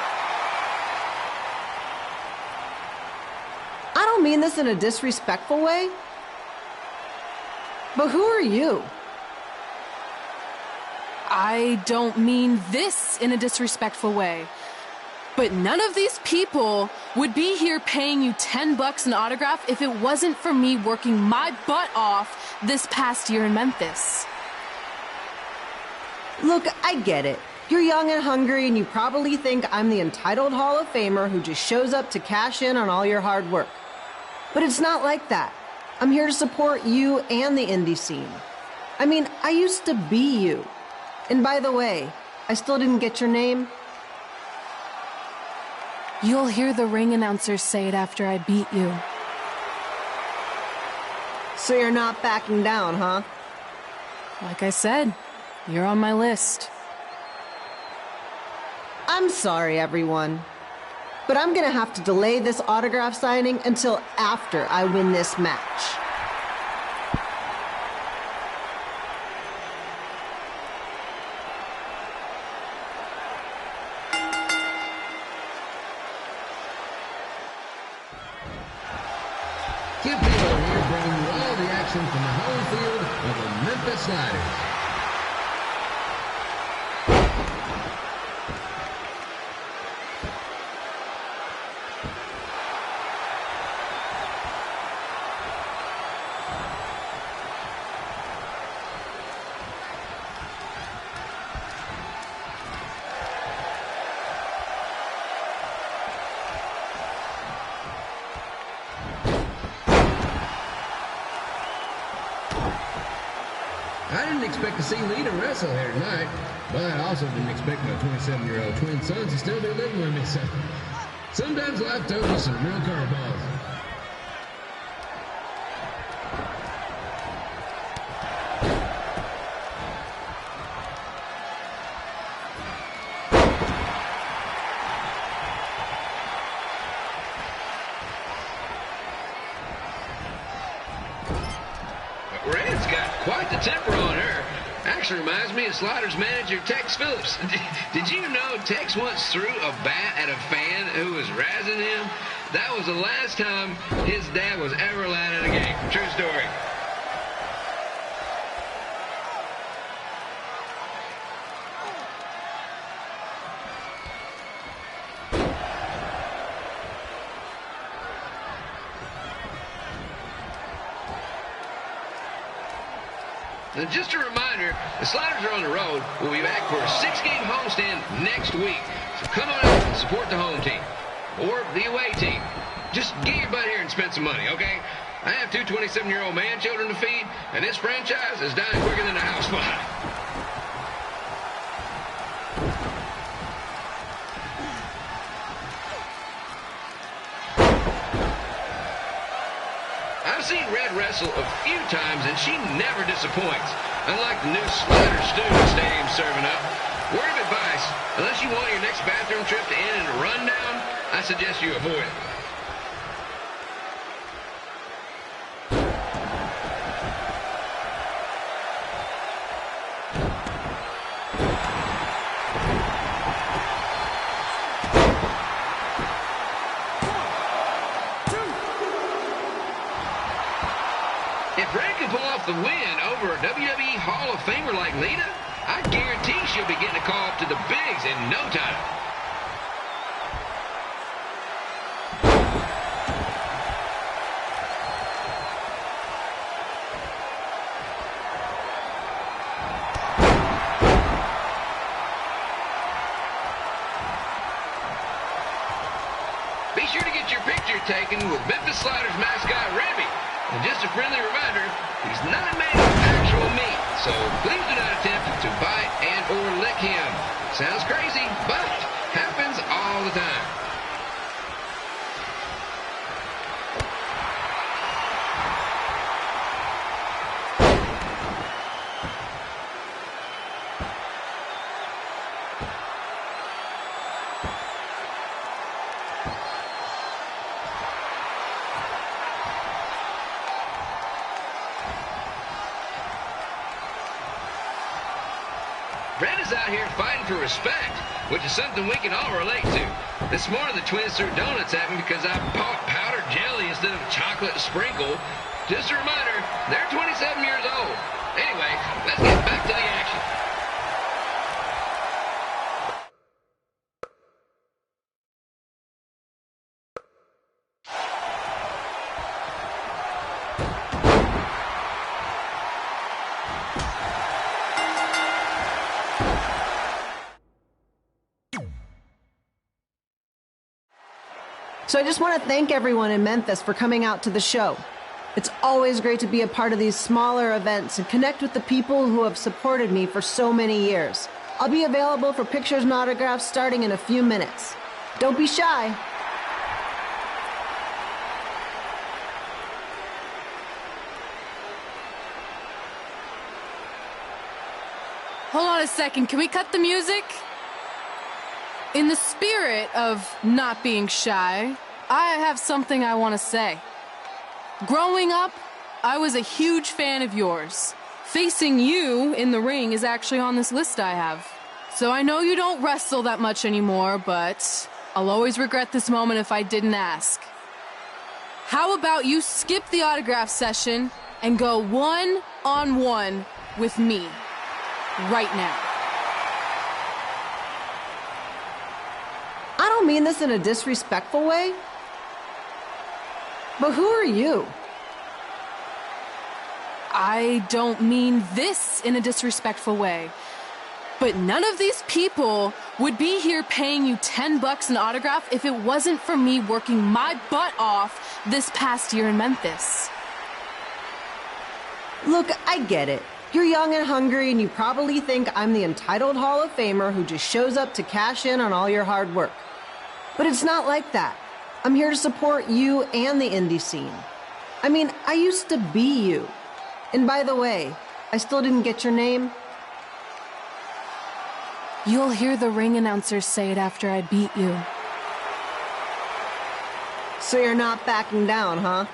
Speaker 12: I don't mean this in a disrespectful way, but who are you?
Speaker 1: I don't mean this in a disrespectful way, but none of these people would be here paying you $10 an autograph if it wasn't for me working my butt off this past year in Memphis.
Speaker 12: Look, I get it. You're young and hungry, and you probably think I'm the entitled Hall of Famer who just shows up to cash in on all your hard work. But it's not like that. I'm here to support you and the indie scene. I mean, I used to be you. And by the way, I still didn't get your name.
Speaker 1: You'll hear the ring announcers say it after I beat you.
Speaker 12: So you're not backing down, huh?
Speaker 1: Like I said, you're on my list.
Speaker 12: I'm sorry, everyone. But I'm gonna have to delay this autograph signing until after I win this match.
Speaker 13: Kip Hill here bringing you all the action from the home field of the Memphis Sliders. I didn't expect to see Lita wrestle here tonight, but I also didn't expect my 27-year-old twin sons to still be living with me, so sometimes life throws us some real curveballs.
Speaker 14: Red's got quite the temper on her. Actually reminds me of Sliders manager Tex Phillips. Did you know Tex once threw a bat at a fan who was razzing him? That was the last time his dad was ever allowed at a game. True story. And just a reminder, the Sliders are on the road. We'll be back for a 6-game homestand next week. So come on out and support the home team. Or the away team. Just get your butt here and spend some money, okay? I have 2 27-year-old man children to feed, and this franchise is dying quicker than a house fly. I've seen Red wrestle a few times, and she never disappoints. Unlike the new Slider Stew Stadium serving up. Word of advice, unless you want your next bathroom trip to end in a rundown, I suggest you avoid it. If Red can pull off the win over a WWE Hall of Famer like Lita, I guarantee she'll be getting a call up to the bigs in no time. Be sure to get your picture taken with Memphis Sliders mascot Remy. And just a friendly reminder, he's not made of actual meat, so please do not attempt to bite and or lick him. Sounds crazy, but happens all the time. Red is out here fighting for respect, which is something we can all relate to. This morning the twins threw donuts at me because I bought powdered jelly instead of chocolate sprinkle. Just a reminder, they're 27 years old. Anyway, let's get back to the action.
Speaker 12: So I just want to thank everyone in Memphis for coming out to the show. It's always great to be a part of these smaller events and connect with the people who have supported me for so many years. I'll be available for pictures and autographs starting in a few minutes. Don't be shy.
Speaker 1: Hold on a second. Can we cut the music? In the spirit of not being shy, I have something I want to say. Growing up, I was a huge fan of yours. Facing you in the ring is actually on this list I have. So I know you don't wrestle that much anymore, but I'll always regret this moment if I didn't ask. How about you skip the autograph session and go one-on-one with me right now?
Speaker 12: I don't mean this in a disrespectful way, but who are you?
Speaker 1: I don't mean this in a disrespectful way, but none of these people would be here paying you $10 an autograph if it wasn't for me working my butt off this past year in Memphis.
Speaker 12: Look, I get it. You're young and hungry, and you probably think I'm the entitled Hall of Famer who just shows up to cash in on all your hard work. But it's not like that. I'm here to support you and the indie scene. I mean, I used to be you. And by the way, I still didn't get your name.
Speaker 1: You'll hear the ring announcers say it after I beat you.
Speaker 12: So you're not backing down, huh?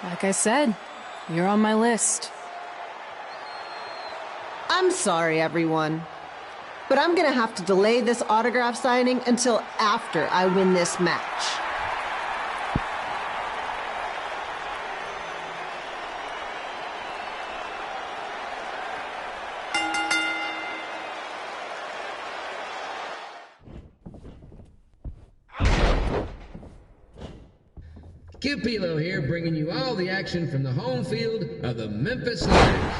Speaker 1: Like I said, you're on my list.
Speaker 12: I'm sorry, everyone. But I'm gonna have to delay this autograph signing until after I win this match.
Speaker 13: Kid Pilo here, bringing you all the action from the home field of the Memphis Sliders.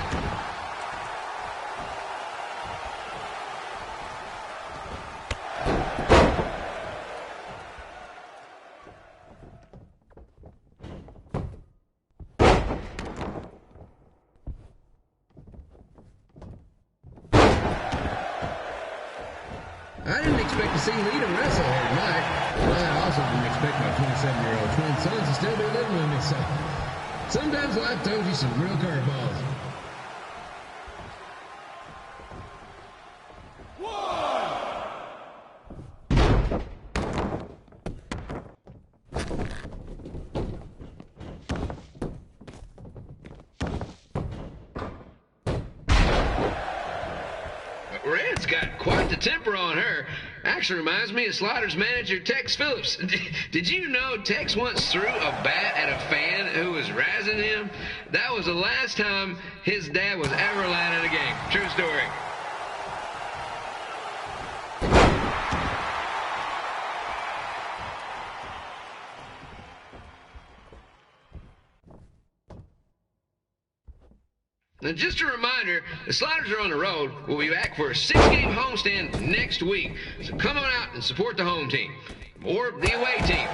Speaker 13: I didn't expect to see Lita wrestle here tonight, but I also didn't expect my 27-year-old twin sons to still be living with me, so sometimes life throws you some real curveballs. Red's got quite the temper on her. Actually reminds me of Slaughter's manager, Tex Phillips. Did you know Tex once threw a bat at a fan who was razzing him? That was the last time his dad was ever allowed at a game. True story. Now, just a reminder, the Sliders are on the road. We'll be back for a 6-game homestand next week. So come on out and support the home team. Or the away team.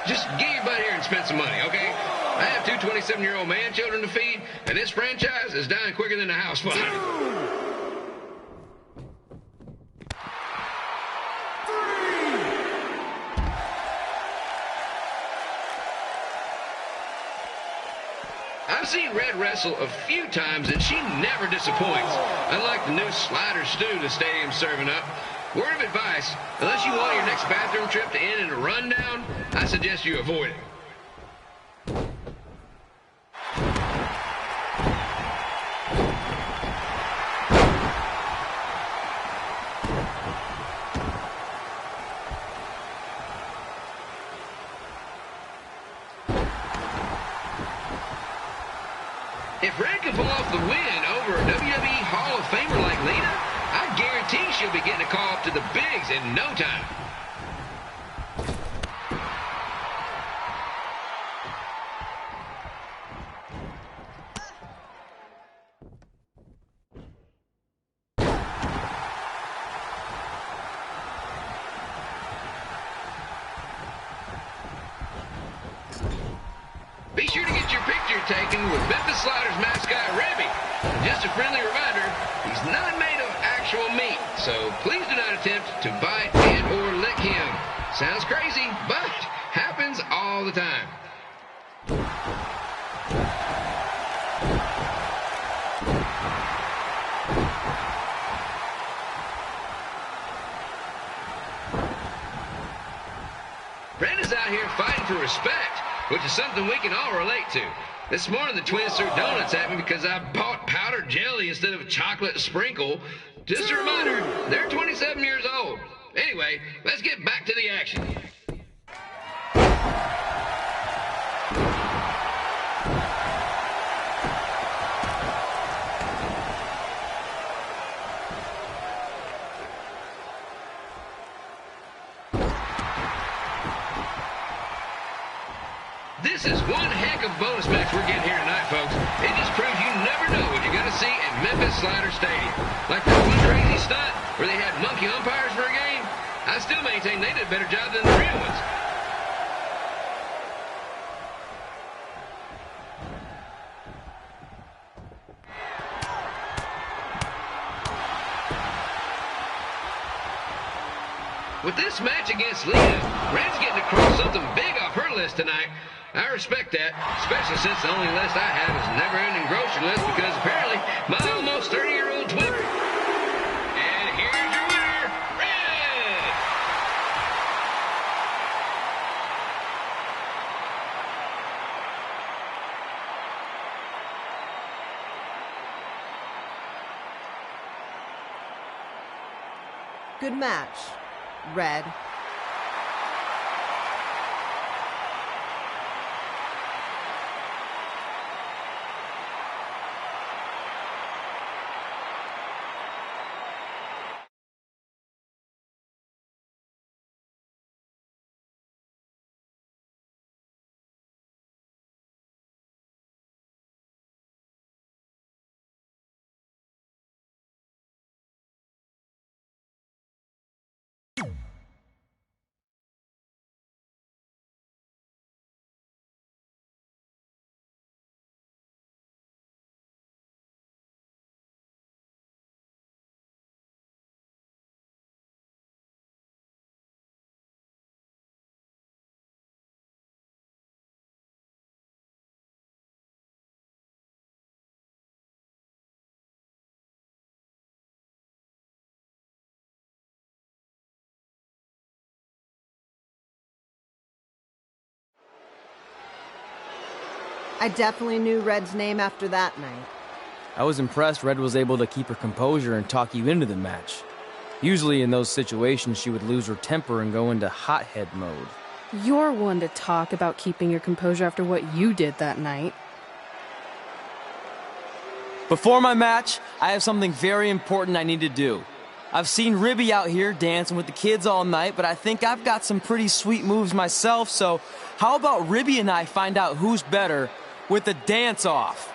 Speaker 13: Just get your butt here and spend some money, okay? I have two 27-year-old man children to feed, and this franchise is dying quicker than a house fire. I've seen Red wrestle a few times, and she never disappoints. Unlike the new slider stew the stadium's serving up. Word of advice, unless you want your next bathroom trip to end in a rundown, I suggest you avoid it. If Red can pull off the win over a WWE Hall of Famer like Lita, I guarantee she'll be getting a call up to the bigs in no time. Be sure to get your picture taken with Memphis Sliders mascot Rebby. Just a friendly reminder, he's not made of actual meat, so please do not attempt to bite and or lick him. Sounds crazy, but happens all the time. for respect, which is something we can all relate to. This morning, the twins threw donuts at me because I bought powdered jelly instead of chocolate sprinkle. Just a reminder, they're 27 years old. Anyway, let's get back to the action. This is one heck of a bonus match we're getting here tonight, folks. It just proves you never know what you're going to see at Memphis Slider Stadium. Like that one crazy stunt where they had monkey umpires for a game, I still maintain they did a better job than the real ones. With this match against Lita, Red's getting across something big off her list tonight. I respect that, especially since the only list I have is a never-ending grocery list because apparently my almost 30-year-old twin. And here's your winner, Red!
Speaker 12: Good match, Red. I definitely knew Red's name after that night.
Speaker 2: I was impressed Red was able to keep her composure and talk you into the match. Usually in those situations, she would lose her temper and go into hothead mode.
Speaker 1: You're one to talk about keeping your composure after what you did that night.
Speaker 2: Before my match, I have something very important I need to do. I've seen Ribby out here dancing with the kids all night, but I think I've got some pretty sweet moves myself, so how about Ribby and I find out who's better with the dance-off?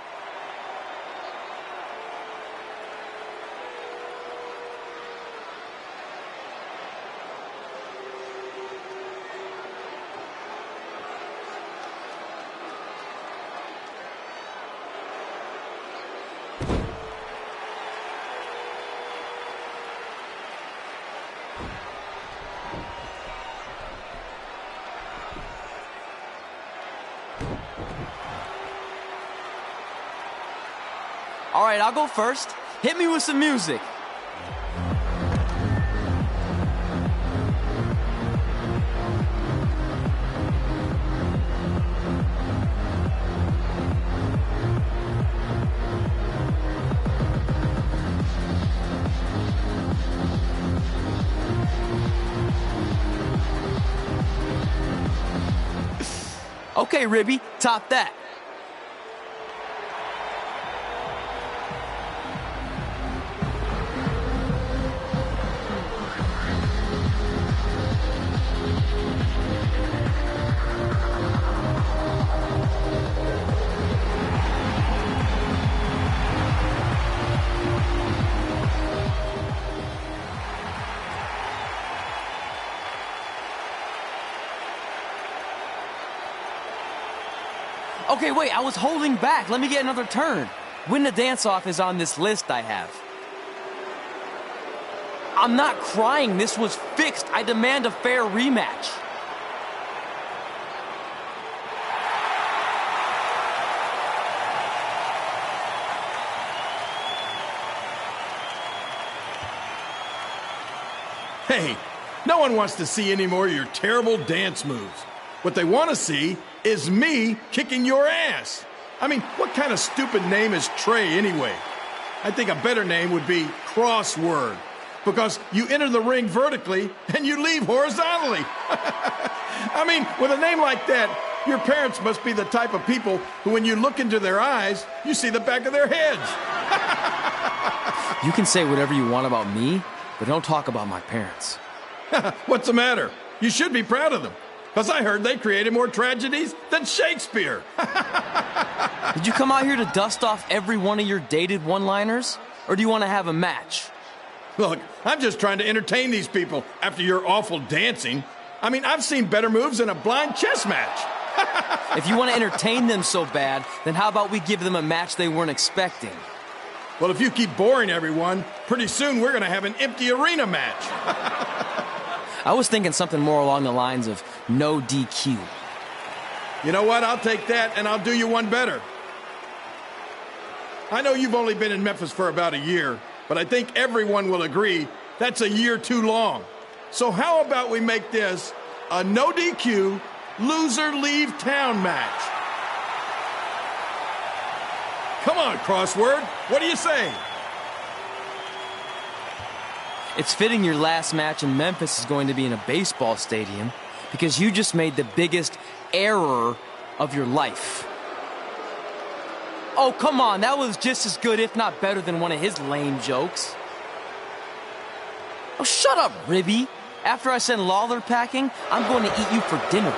Speaker 2: All right, I'll go first. Hit me with some music. Okay, Ribby, top that. Okay, wait, I was holding back. Let me get another turn. Win the dance-off is on this list I have. I'm not crying. This was fixed. I demand a fair rematch.
Speaker 15: Hey, no one wants to see any more of your terrible dance moves. What they want to see is me kicking your ass. I mean, what kind of stupid name is Trey anyway? I think a better name would be Crossword, because you enter the ring vertically and you leave horizontally. I mean, with a name like that, your parents must be the type of people who, when you look into their eyes, you see the back of their heads.
Speaker 2: You can say whatever you want about me, but don't talk about my parents.
Speaker 15: What's the matter? You should be proud of them, because I heard they created more tragedies than Shakespeare.
Speaker 2: Did you come out here to dust off every one of your dated one-liners? Or do you want to have a match?
Speaker 15: Look, I'm just trying to entertain these people after your awful dancing. I mean, I've seen better moves in a blind chess match.
Speaker 2: If you want to entertain them so bad, then how about we give them a match they weren't expecting?
Speaker 15: Well, if you keep boring everyone, pretty soon we're going to have an empty arena match.
Speaker 2: I was thinking something more along the lines of no DQ.
Speaker 15: You know what? I'll take that, and I'll do you one better. I know you've only been in Memphis for about a year, but I think everyone will agree that's a year too long. So how about we make this a no DQ, loser leave town match? Come on, Crossword. What do you say?
Speaker 2: It's fitting your last match in Memphis is going to be in a baseball stadium because you just made the biggest error of your life. Oh, come on. That was just as good, if not better, than one of his lame jokes. Oh, shut up, Ribby. After I send Lawler packing, I'm going to eat you for dinner.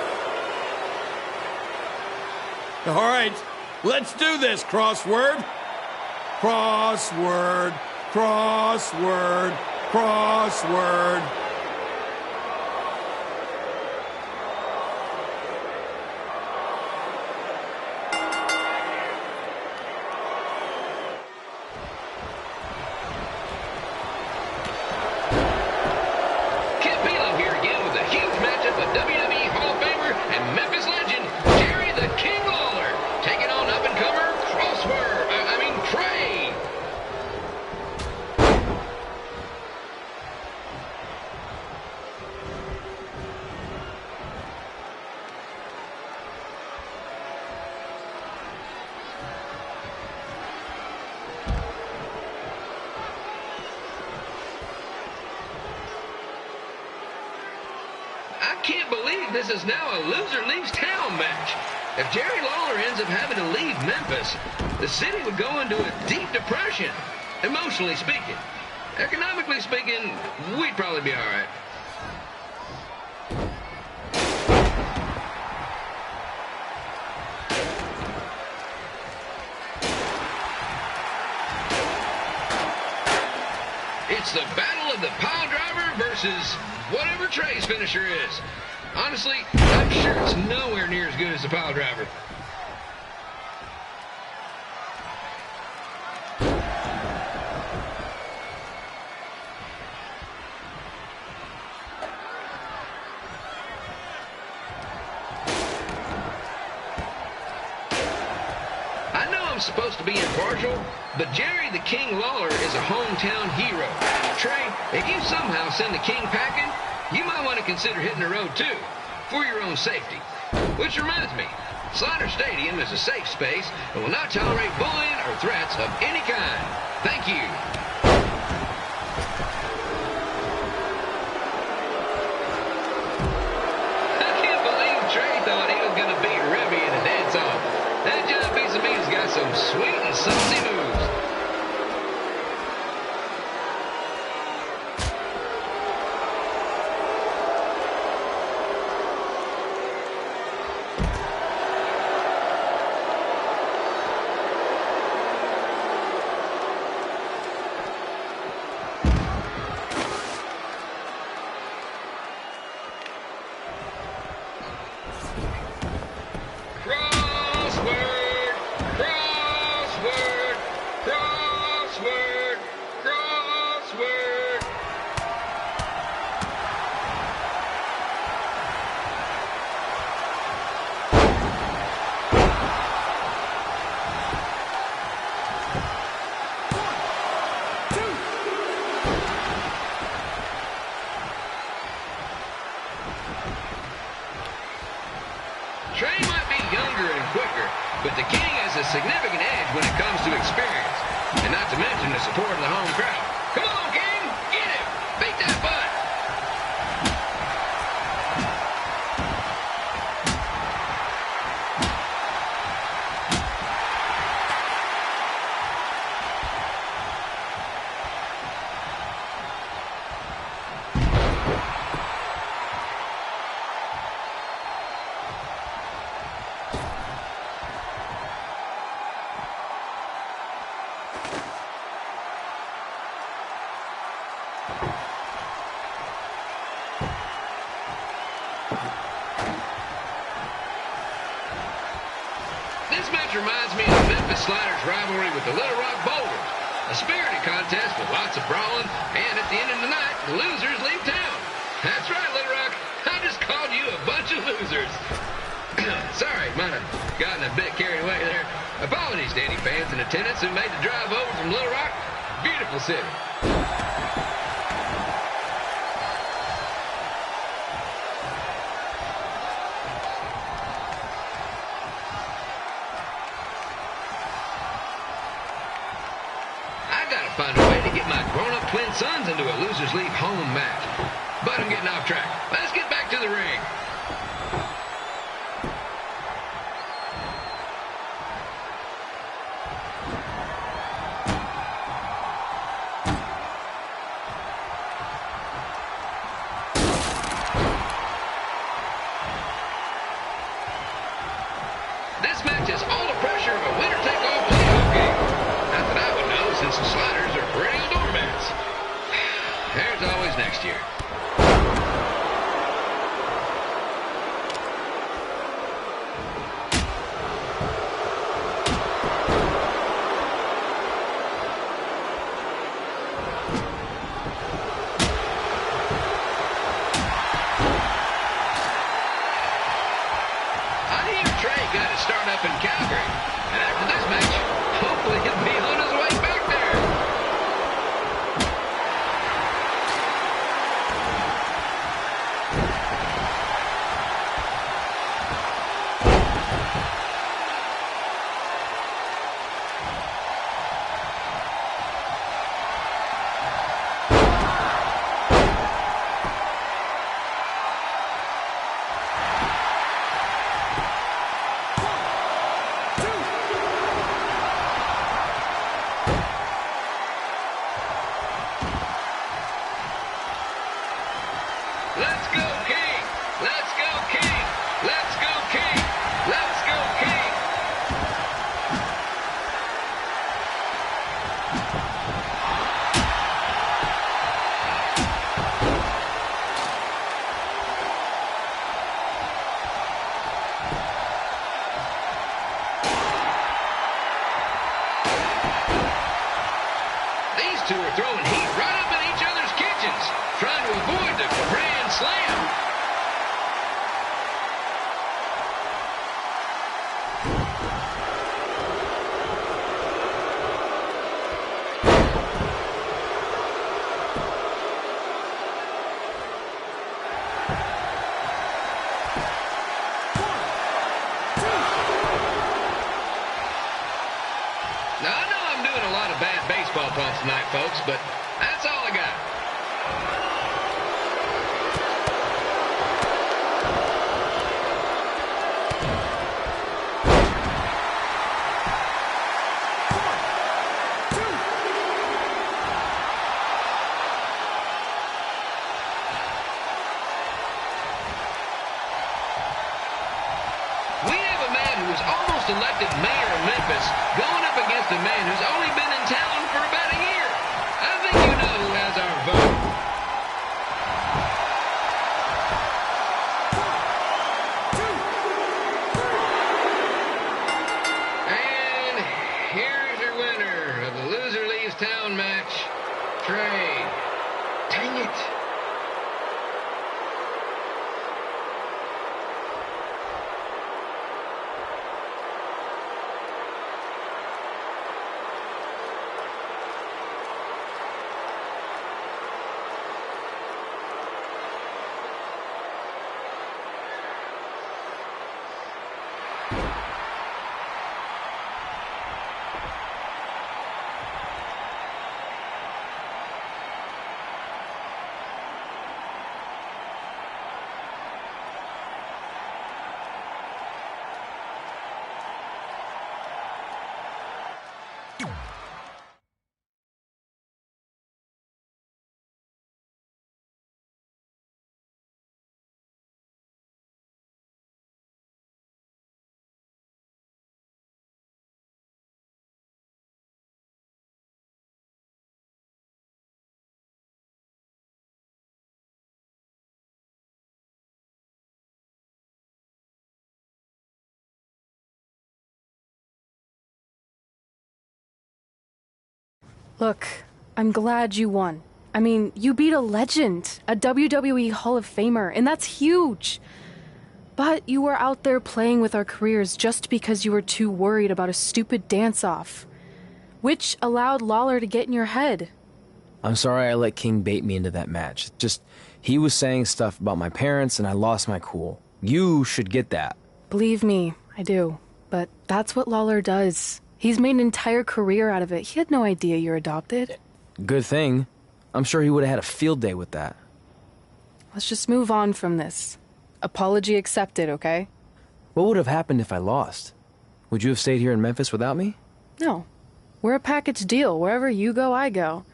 Speaker 15: All right. Let's do this, Crossword. Crossword, crossword, crossword.
Speaker 13: WWE Hall of Famer and Memphis legend, Jerry the King Lawler, taking on up-and-comer Trey. I can't believe this is now a loser leaves town match. If Jerry Lawler ends up having to leave Memphis, the city would go into a deep depression, emotionally speaking. Economically speaking, we'd probably be all right. It's the battle of the pile driver versus whatever Trey's finisher is. Honestly, I'm sure it's nowhere near as good as the pile driver. I know I'm supposed to be impartial, but Jerry the King Lawler is a hometown hero. Trey, if you somehow send the King packing, you might want to consider hitting the road too, for your own safety. Which reminds me, Slaughter Stadium is a safe space and will not tolerate bullying or threats of any kind. Thank you. I can't believe Trey thought he was going to beat Ribby in a dance-off. That John Piece of Meat's got some sweet and saucy moves. Crossword! Trey might be younger and quicker, but the King has a significant edge when it comes to experience, and not to mention the support of the home crowd. Come on, King! Get him! Beat that butt! This match reminds me of the Memphis Sliders' rivalry with the Little Rock Boulders. A spirited contest with lots of brawling, and at the end of the night, the losers leave town. That's right, Little Rock. I just called you a bunch of losers. Sorry, might have gotten a bit carried away there. Apologies to any fans in attendance who made the drive over from Little Rock. Beautiful city. Find a way to get my grown-up twin sons into a losers leave home match. But I'm getting off track. Let's get back to the ring. This match has all the pressure of a winner-take-all playoff game. Not that I would know, since the Sliders are perennial doormats. There's always next year. Start up in Calgary, and after this match, hopefully he'll be on his way back there. Let's go, King! Let's go, King! Let's go, King! Let's go, King! These two are throwing heat right up in each other's kitchens, trying to avoid the Grand Slam. Now, I know I'm doing a lot of bad baseball pumps tonight, folks, but that's all I got. We have a man who was almost elected mayor of Memphis going up against a man who's only been in town for about a year. I think you know who has our vote. And here's your winner of the Loser Leaves Town match, Trey. Dang it.
Speaker 1: Look, I'm glad you won. I mean, you beat a legend, a WWE Hall of Famer, and that's huge. But you were out there playing with our careers just because you were too worried about a stupid dance-off, which allowed Lawler to get in your head.
Speaker 2: I'm sorry I let King bait me into that match. Just, he was saying stuff about my parents and I lost my cool. You should get that.
Speaker 1: Believe me, I do. But that's what Lawler does. He's made an entire career out of it. He had no idea you're adopted.
Speaker 2: Good thing. I'm sure he would have had a field day with that.
Speaker 1: Let's just move on from this. Apology accepted, okay?
Speaker 2: What would have happened if I lost? Would you have stayed here in Memphis without me?
Speaker 1: No. We're a package deal. Wherever you go, I go.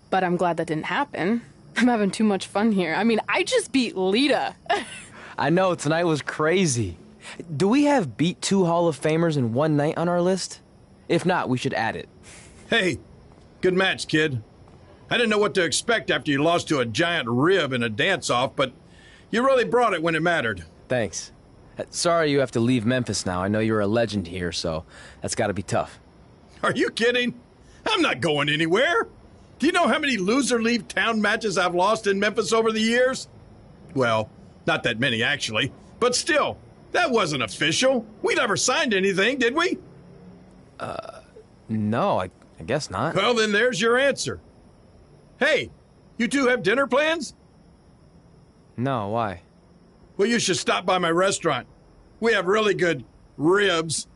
Speaker 1: But I'm glad that didn't happen. I'm having too much fun here. I mean, I just beat Lita.
Speaker 2: I know, tonight was crazy. Do we have beat 2 Hall of Famers in one night on our list? If not, we should add it.
Speaker 15: Hey, good match, kid. I didn't know what to expect after you lost to a giant rib in a dance-off, but you really brought it when it mattered.
Speaker 2: Thanks. Sorry you have to leave Memphis now. I know you're a legend here, so that's gotta be tough.
Speaker 15: Are you kidding? I'm not going anywhere. Do you know how many loser-leave-town matches I've lost in Memphis over the years? Well, not that many, actually. But still, that wasn't official. We never signed anything, did we?
Speaker 2: No, I guess not.
Speaker 15: Well, then there's your answer. Hey, you two have dinner plans?
Speaker 2: No, why?
Speaker 15: Well, you should stop by my restaurant. We have really good ribs.